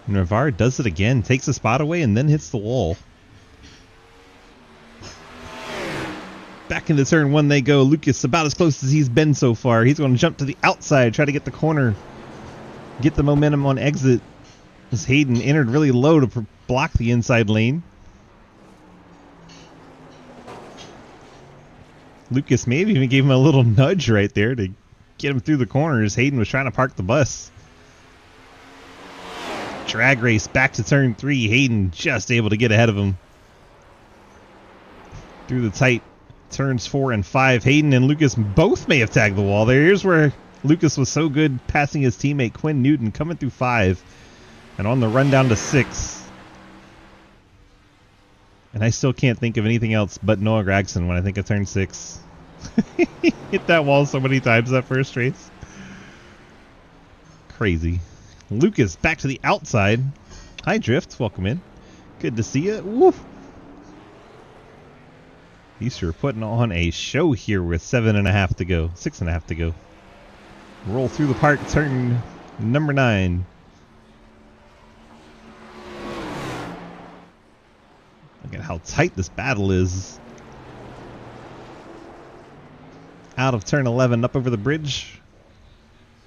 Rivard does it again, takes a spot away, and then hits the wall. Back into turn 1 they go. Lucas about as close as he's been so far. He's going to jump to the outside, try to get the corner, get the momentum on exit. As Hayden entered really low to block the inside lane. Lucas maybe even gave him a little nudge right there to get him through the corners. Hayden was trying to park the bus. Drag race back to turn 3. Hayden just able to get ahead of him. Through the tight turns 4 and 5. Hayden and Lucas both may have tagged the wall there. Here's where Lucas was so good passing his teammate Quinn Newton, coming through 5 and on the run down to 6. And I still can't think of anything else but Noah Gragson when I think of turn 6. He hit that wall so many times that first race. Crazy. Lucas back to the outside. Hi Drift, welcome in. Good to see you. Woo. These two are putting on a show here with 7.5 to go. 6.5 to go. Roll through the park, turn number 9. Look at how tight this battle is. Out of turn 11, up over the bridge.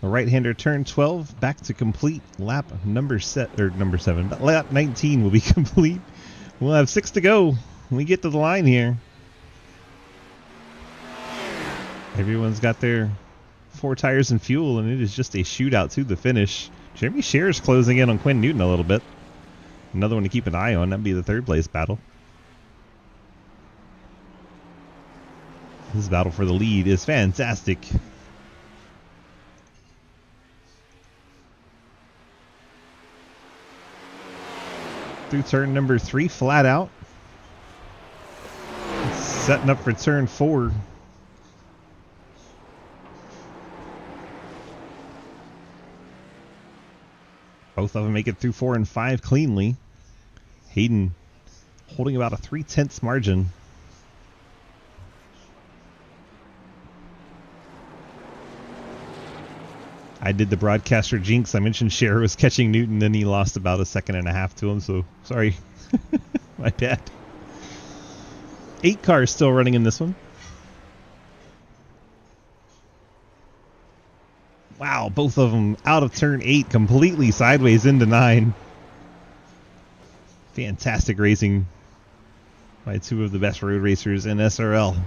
The right-hander turn 12, back to complete. Lap number 7. Lap 19 will be complete. We'll have 6 to go when we get to the line here. Everyone's got their 4 tires and fuel, and it is just a shootout to the finish. Jeremy Scherer's closing in on Quinn Newton a little bit. Another one to keep an eye on. That'd be the 3rd place battle. This battle for the lead is fantastic. Through turn number 3, flat out. Setting up for turn 4. Both of them make it through 4 and 5 cleanly. Hayden holding about a 0.3 margin. I did the broadcaster jinx. I mentioned Scherer was catching Newton, then he lost about 1.5 seconds to him, so sorry. My bad. 8 cars still running in this one. Wow, both of them out of turn 8, completely sideways into 9. Fantastic racing by 2 of the best road racers in SRL.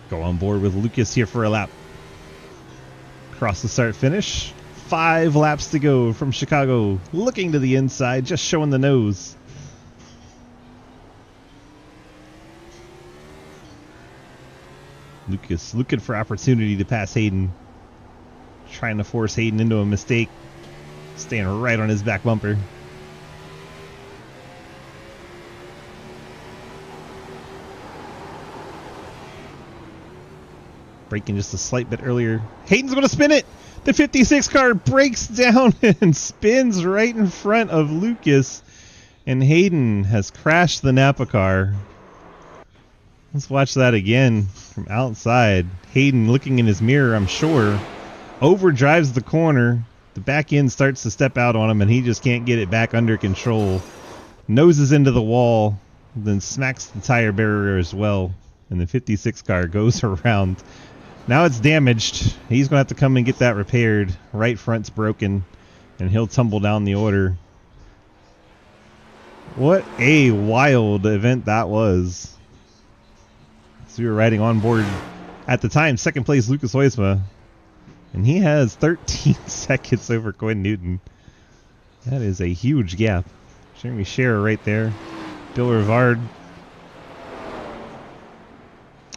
Go on board with Lucas here for a lap. Across the start finish. 5 laps to go from Chicago. Looking to the inside, just showing the nose. Lucas looking for opportunity to pass Hayden. Trying to force Hayden into a mistake. Staying right on his back bumper. Braking just a slight bit earlier. Hayden's going to spin it. The 56 car breaks down and spins right in front of Lucas. And Hayden has crashed the Napa car. Let's watch that again from outside. Hayden looking in his mirror, I'm sure. Overdrives the corner. The back end starts to step out on him and he just can't get it back under control. Noses into the wall. Then smacks the tire barrier as well. And the 56 car goes around. Now it's damaged. He's going to have to come and get that repaired. Right front's broken. And he'll tumble down the order. What a wild event that was. So we were riding on board at the time. Second place, Lucas Hoysma. And he has 13 seconds over Quinn Newton. That is a huge gap. Jeremy Scherer right there. Bill Rivard.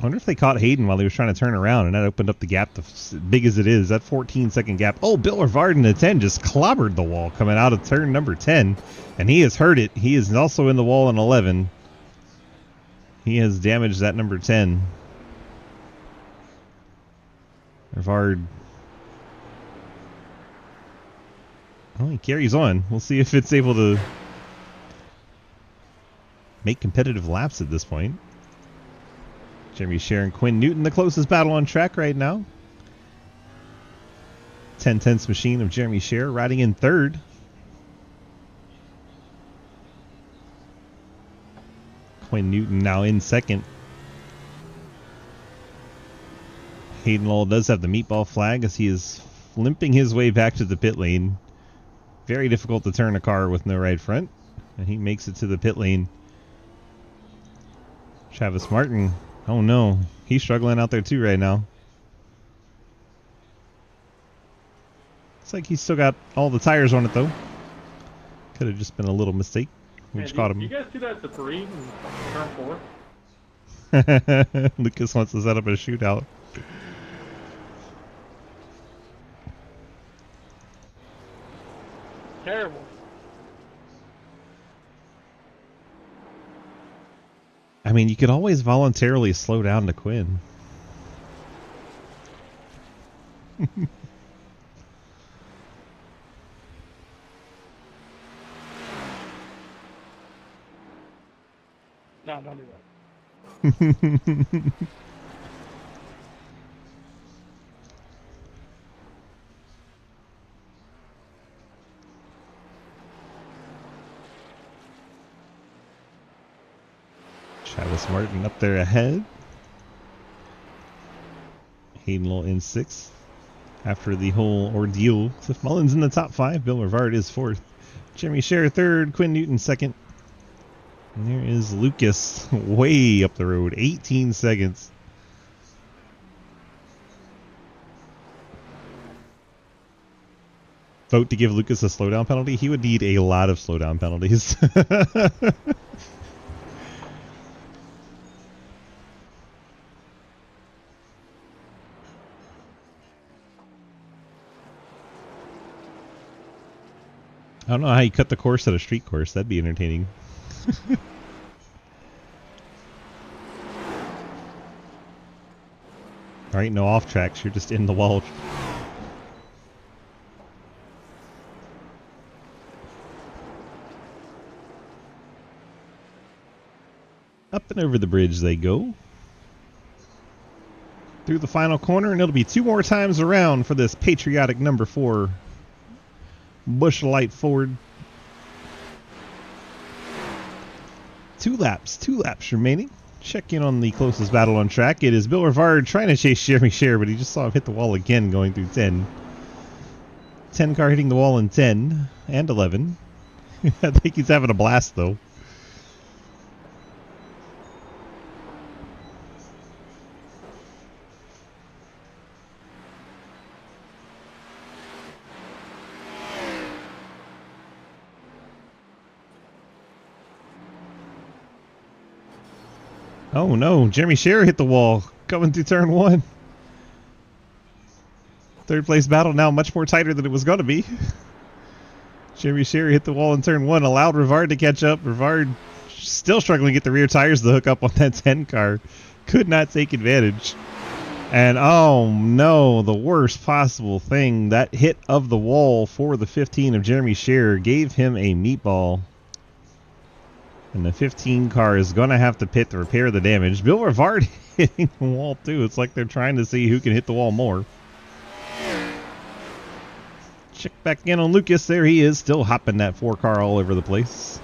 I wonder if they caught Hayden while he was trying to turn around, and that opened up the gap as big as it is. That 14-second gap. Oh, Bill Rivard in the 10 just clobbered the wall coming out of turn number 10, and he has hurt it. He is also in the wall in 11. He has damaged that number 10. Rivard. Oh, he carries on. We'll see if it's able to make competitive laps at this point. Jeremy Scherer and Quinn Newton, the closest battle on track right now. 10/10 machine of Jeremy Scherer riding in third. Quinn Newton now in second. Hayden Lowell does have the meatball flag as he is limping his way back to the pit lane. Very difficult to turn a car with no right front. And he makes it to the pit lane. Travis Martin. Oh no, he's struggling out there too right now. Looks like he's still got all the tires on it though. Could have just been a little mistake. We just caught him. You guys see that at the parade in turn 4? Lucas wants to set up a shootout. Terrible. I mean, you could always voluntarily slow down to Quinn. No, don't do that. Travis Martin up there ahead. Hayden Lowell in 6th. After the whole ordeal, Cliff Mullins in the top 5. Bill Rivard is 4th. Jeremy Scherer 3rd. Quinn Newton 2nd. And there is Lucas way up the road. 18 seconds. Vote to give Lucas a slowdown penalty. He would need a lot of slowdown penalties. I don't know how you cut the course at a street course. That'd be entertaining. There ain't no off tracks. You're just in the wall. Up and over the bridge they go. Through the final corner, and it'll be 2 more times around for this patriotic number 4 Busch Light Ford. 2 laps remaining. Check in on the closest battle on track. It is Bill Rivard trying to chase Jeremy Scher, but he just saw him hit the wall again going through 10. 10 car hitting the wall in 10 and 11. I think he's having a blast though. Oh no, Jeremy Scher hit the wall coming through turn 1. Third place battle now much more tighter than it was going to be. Jeremy Scher hit the wall in turn 1, allowed Rivard to catch up. Rivard still struggling to get the rear tires to hook up on that 10 car. Could not take advantage. And oh no, the worst possible thing, that hit of the wall for the 15 of Jeremy Scher gave him a meatball. And the 15 car is going to have to pit to repair the damage. Bill Rivard hitting the wall too. It's like they're trying to see who can hit the wall more. Check back in on Lucas. There he is, still hopping that 4 car all over the place.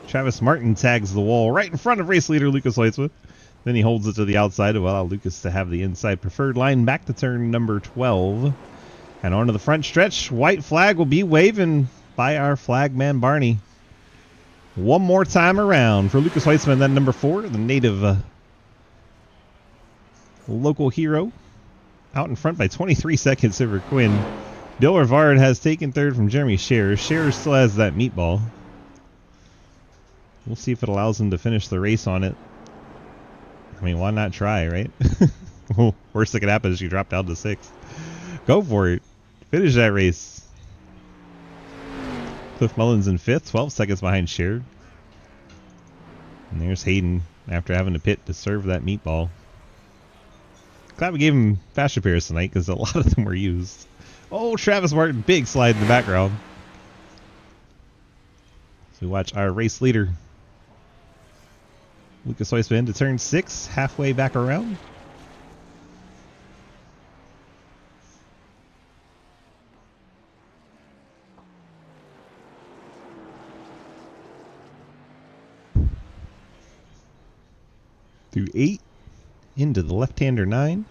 Travis Martin tags the wall right in front of race leader Lucas Leitzman. Then he holds it to the outside to allow Lucas to have the inside preferred line back to turn number 12. And onto the front stretch. White flag will be waving by our flagman Barney. One more time around for Lucas Weitzman, then number 4, the native local hero. Out in front by 23 seconds over Quinn. Bill Rivard has taken third from Jeremy Scher. Scher still has that meatball. We'll see if it allows him to finish the race on it. I mean, why not try, right? Well, worst that could happen is you drop down to 6th. Go for it. Finish that race. Cliff Mullins in 5th, 12 seconds behind Scher. And there's Hayden after having to pit to serve that meatball. Glad we gave him fast repairs tonight because a lot of them were used. Oh, Travis Martin, big slide in the background. So we watch our race leader, Lucas Weissman, to turn 6, halfway back around. Through 8, into the left-hander 9.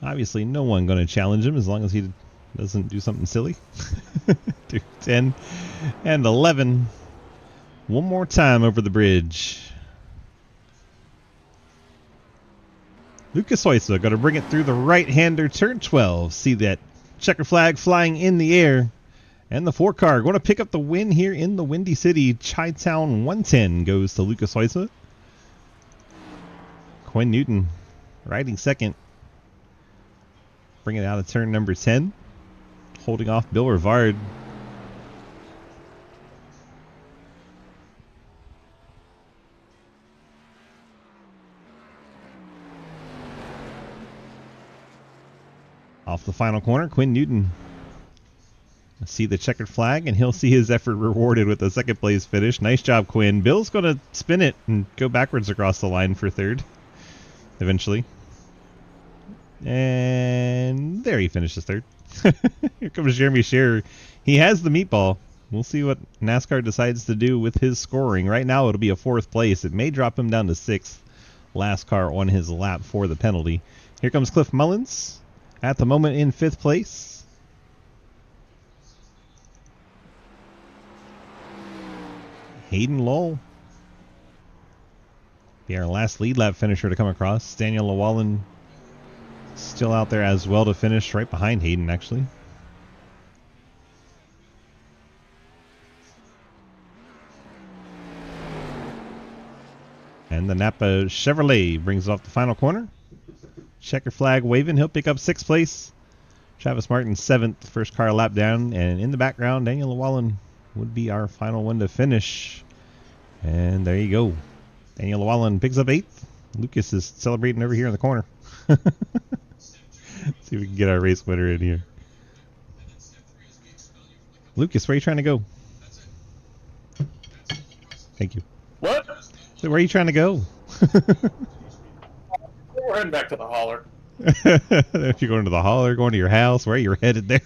Obviously, no one going to challenge him as long as he doesn't do something silly. Through 10 and 11. One more time over the bridge. Lucas Oisa going to bring it through the right-hander, turn 12. See that checker flag flying in the air. And the 4 car going to pick up the win here in the Windy City. Chitown 110 goes to Lucas Oisa. Quinn Newton riding second. Bring it out of turn number 10. Holding off Bill Rivard. Off the final corner, Quinn Newton. See the checkered flag, and he'll see his effort rewarded with a second place finish. Nice job, Quinn. Bill's going to spin it and go backwards across the line for 3rd. Eventually. And there he finishes 3rd. Here comes Jeremy Scher. He has the meatball. We'll see what NASCAR decides to do with his scoring. Right now it'll be a 4th place. It may drop him down to 6th. Last car on his lap for the penalty. Here comes Cliff Mullins. At the moment in 5th place. Hayden Lowell. Be our last lead lap finisher to come across. Daniel Llewellyn still out there as well to finish, right behind Hayden actually. And the Napa Chevrolet brings off the final corner. Checker flag waving. He'll pick up 6th place. Travis Martin 7th, first car lap down, and in the background, Daniel Llewellyn would be our final one to finish. And there you go. Daniel Llewellyn picks up 8th. Lucas is celebrating over here in the corner. See if we can get our race winner in here. Lucas, where are you trying to go? Thank you. What? So where are you trying to go? We're heading back to the hauler. If you're going to the hauler, going to your house, where you're headed there.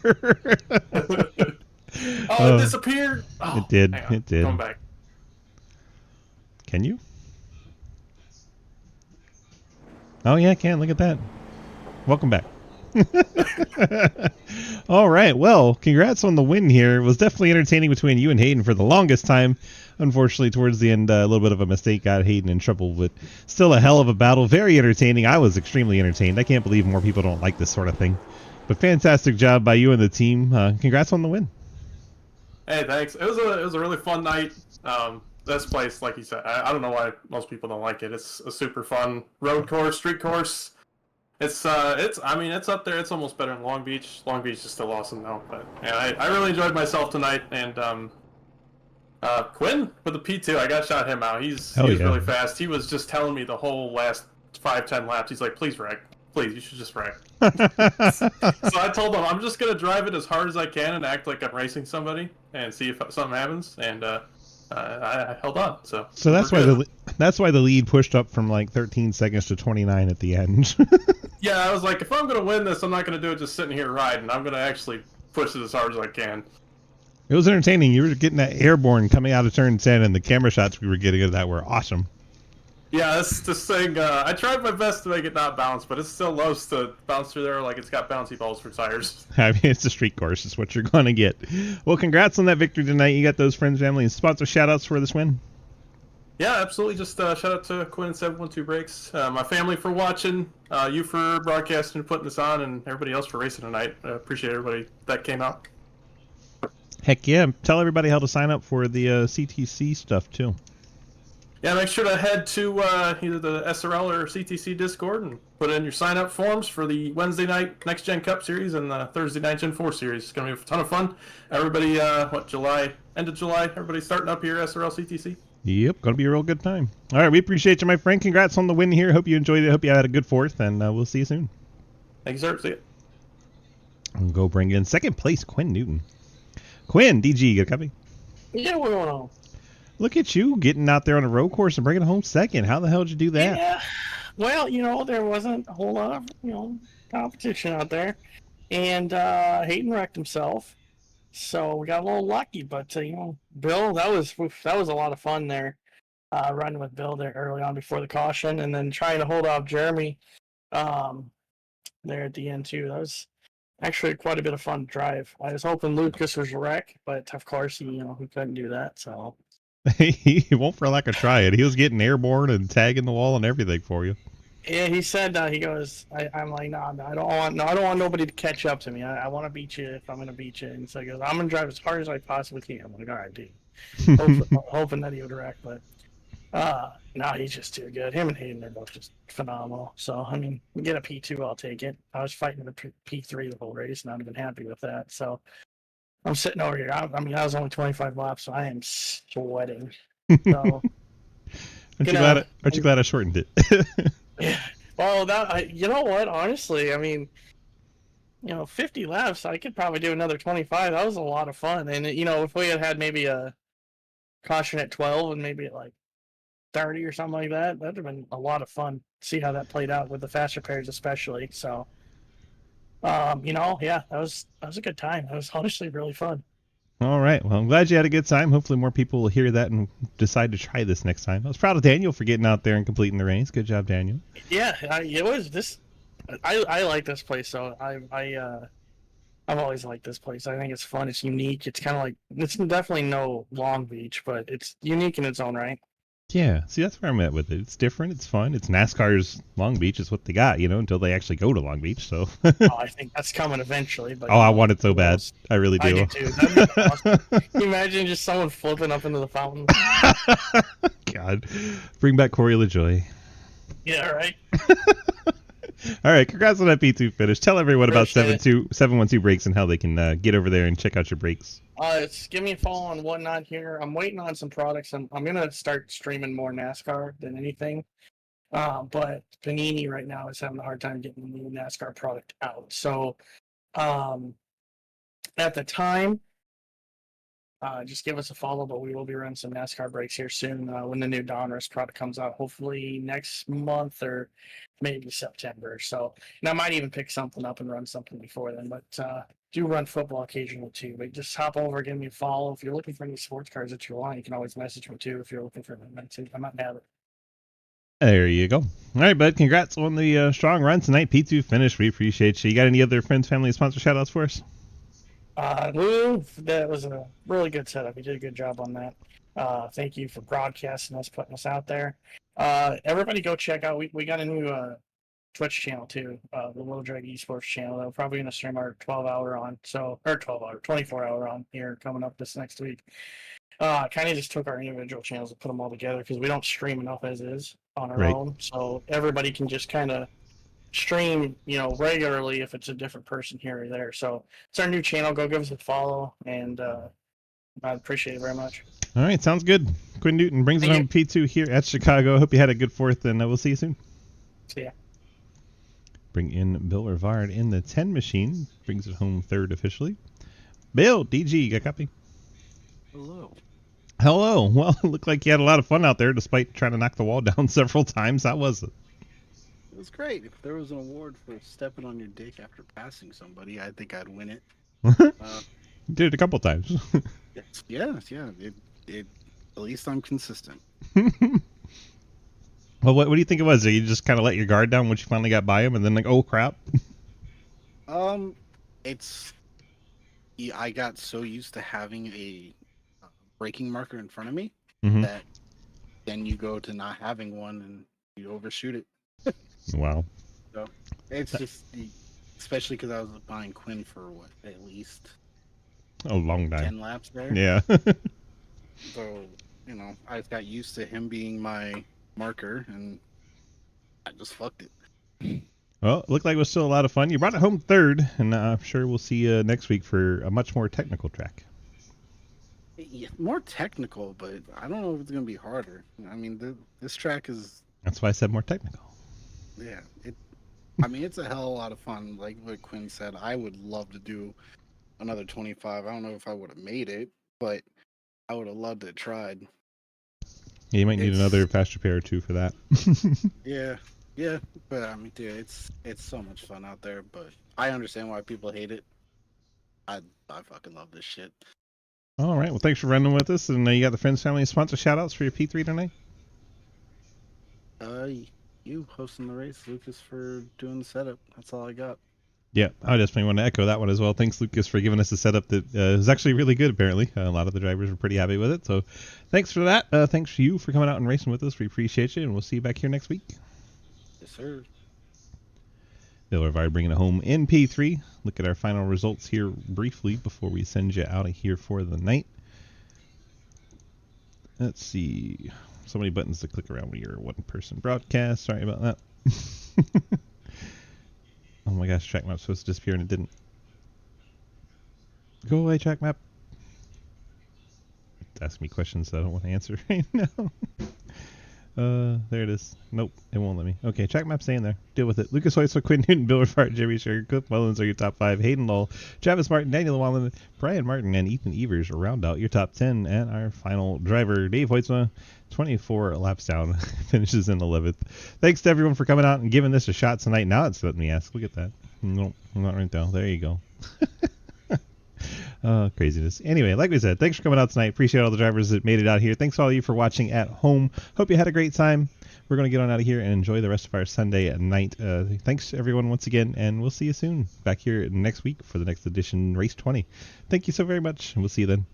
It disappeared. Oh, it did. hang on. It did. Come back. Can you? Oh yeah, I can. Look at that. Welcome back. All right. Well, congrats on the win here. It was definitely entertaining between you and Hayden for the longest time. Unfortunately, towards the end, a little bit of a mistake got Hayden in trouble, but still a hell of a battle. Very entertaining. I was extremely entertained. I can't believe more people don't like this sort of thing. But fantastic job by you and the team. Congrats on the win. Hey, thanks. It was a really fun night. This place, like you said, I don't know why most people don't like it. It's a super fun road course, street course. It's up there. It's almost better than Long Beach. Long Beach is still awesome though. But yeah, I really enjoyed myself tonight. And Quinn with the P2, I got shot him out. He's really fast. He was just telling me the whole last 5-10 laps. He's like, please wreck. Please, you should just wreck. So I told him I'm just gonna drive it as hard as I can and act like I'm racing somebody and see if something happens. And I held on. So that's why the lead pushed up from like 13 seconds to 29 at the end. Yeah, I was like, if I'm gonna win this, I'm not gonna do it just sitting here riding. I'm gonna actually push it as hard as I can. It was entertaining. You were getting that airborne coming out of turn 10, and the camera shots we were getting of that were awesome. Yeah, that's this thing. I tried my best to make it not bounce, but it still loves to bounce through there like it's got bouncy balls for tires. I mean, it's a street course. It's what you're going to get. Well, congrats on that victory tonight. You got those friends, family, and sponsor shout-outs for this win. Yeah, absolutely. Just shout out to Quinn and 712 Brakes, my family for watching, you for broadcasting and putting this on, and everybody else for racing tonight. I appreciate everybody that came out. Heck yeah. Tell everybody how to sign up for the CTC stuff, too. Yeah, make sure to head to either the SRL or CTC Discord and put in your sign-up forms for the Wednesday night Next Gen Cup Series and the Thursday night Gen 4 Series. It's going to be a ton of fun. Everybody, end of July, everybody's starting up here, SRL CTC. Yep, going to be a real good time. All right, we appreciate you, my friend. Congrats on the win here. Hope you enjoyed it. Hope you had a good fourth, and we'll see you soon. Thank you, sir. See ya. I'll go bring in second place, Quinn Newton. Quinn, DG, get a copy? Yeah, what's going on? Look at you getting out there on a road course and bringing home second. How the hell did you do that? Yeah, well, there wasn't a whole lot of, competition out there. And Hayden wrecked himself. So we got a little lucky. But, Bill, that was a lot of fun there. Running with Bill there early on before the caution. And then trying to hold off Jeremy there at the end, too. That was actually quite a bit of fun to drive. I was hoping Lucas was a wreck. But, of course, he couldn't do that. So... He won't for lack of trying. He was getting airborne and tagging the wall and everything for you. Yeah, he said he goes. I'm like, no, I don't want nobody to catch up to me. I want to beat you if I'm gonna beat you. And so he goes, I'm gonna drive as hard as I possibly can. I'm like, all right, dude. hoping that he would wreck, but no, he's just too good. Him and Hayden are both just phenomenal. So I mean, we get a P2, I'll take it. I was fighting the P3 the whole race, and I've been happy with that. So. I'm sitting over here. I was only 25 laps, so I am sweating. So, aren't you glad I shortened it? Yeah. Well, you know what? Honestly, I mean, 50 laps, I could probably do another 25. That was a lot of fun. And, if we had maybe a caution at 12 and maybe at like 30 or something like that, that'd have been a lot of fun. See how that played out with the faster pairs especially. So, yeah, that was a good time. That was honestly really fun. All right. Well, I'm glad you had a good time. Hopefully more people will hear that and decide to try this next time. I was proud of Daniel for getting out there and completing the race. Good job, Daniel. Yeah, it was this. I like this place. So I've always liked this place. I think it's fun. It's unique. It's kind of like, it's definitely no Long Beach, but it's unique in its own right. Yeah, see, that's where I'm at with it. It's different, it's fun. It's NASCAR's Long Beach is what they got, until they actually go to Long Beach, so. I think that's coming eventually. But I want it so bad. I really do. I do too. That'd be awesome. Can you imagine just someone flipping up into the fountain? God. Bring back Corey LaJoy. Yeah, right. All right, congrats on that P2 finish. Tell everyone about Appreciate 712 Brakes and how they can get over there and check out your brakes. Give me a follow on Whatnot here. I'm waiting on some products. I'm gonna start streaming more NASCAR than anything. But Panini right now is having a hard time getting the new NASCAR product out. So at the time, just give us a follow, but we will be running some NASCAR breaks here soon when the new Donruss product comes out, hopefully next month or maybe September. So, and I might even pick something up and run something before then, but do run football occasionally too. But just hop over, give me a follow. If you're looking for any sports cars that you want, you can always message me too if you're looking for them. I might have it. There you go. All right, bud. Congrats on the strong run tonight. P2 finish. We appreciate you. You got any other friends, family, sponsor shout-outs for us? Lou, that was a really good setup. You did a good job on that. Thank you for broadcasting us, putting us out there. Everybody go check out. We got a new Twitch channel too, the Little Drag Esports channel. We're probably going to stream our 24-hour on here coming up this next week. Kind of just took our individual channels and put them all together because we don't stream enough as is on our own. So everybody can just kind of stream, regularly if it's a different person here or there. So it's our new channel. Go give us a follow, and I appreciate it very much. All right, sounds good. Quinn Newton brings it home P2 here at Chicago. Hope you had a good 4th, and we'll see you soon. See ya. Bring in Bill Rivard in the 10 machine. Brings it home 3rd officially. Bill, DG, got a copy? Hello. Hello. Well, it looked like you had a lot of fun out there despite trying to knock the wall down several times. How was it? It was great. If there was an award for stepping on your dick after passing somebody, I think I'd win it. Did it a couple times. Yeah. At least I'm consistent. Well, what do you think it was? You just kind of let your guard down once you finally got by him, and then like, oh crap. I got so used to having a braking marker in front of me that then you go to not having one and you overshoot it. Wow. So it's just, especially because I was behind Quinn for at least a long time. 10 laps there. Yeah. So, I got used to him being my marker, and I just fucked it. Well, it looked like it was still a lot of fun. You brought it home 3rd, and I'm sure we'll see you next week for a much more technical track. Yeah, more technical, but I don't know if it's going to be harder. I mean, this track is... That's why I said more technical. Yeah. It's a hell of a lot of fun. Like what Quinn said, I would love to do another 25. I don't know if I would have made it, but I would have loved to have tried. Yeah, you might need another fast repair or 2 for that. Yeah, but dude, it's so much fun out there, but I understand why people hate it. I fucking love this shit. All right, well, thanks for running with us, and you got the friends, family, and sponsor shout-outs for your P3 tonight? You hosting the race, Lucas, for doing the setup. That's all I got. Yeah, I definitely want to echo that one as well. Thanks, Lucas, for giving us a setup that is actually really good, apparently. A lot of the drivers were pretty happy with it, so thanks for that. Thanks to you for coming out and racing with us. We appreciate you, and we'll see you back here next week. Yes, sir. Bill Rivard bringing it home in P3. Look at our final results here briefly before we send you out of here for the night. Let's see. So many buttons to click around when you're a one-person broadcast. Sorry about that. Oh my gosh, track map's supposed to disappear and it didn't. Go away, track map. It's asking me questions that I don't want to answer right now. There it is. Nope, it won't let me. Okay, track map staying there. Deal with it. Lucas Hoytsel, Quinn Newton, Bill Rivard, Jerry Sugar, Cliff Mullins are your top 5. Hayden Lull, Travis Martin, Daniel Wallen, Brian Martin, and Ethan Evers round out your top 10. And our final driver, Dave Hoytsma, 24 laps down, finishes in 11th. Thanks to everyone for coming out and giving this a shot tonight. Now it's letting me ask. Look at that. Nope, I'm not right down. There you go. Craziness. Anyway, like we said, thanks for coming out tonight. Appreciate all the drivers that made it out here. Thanks to all of you for watching at home. Hope you had a great time. We're going to get on out of here and enjoy the rest of our Sunday night. Thanks everyone once again, and we'll see you soon back here next week for the next edition, Race 20. Thank you so very much, and we'll see you then.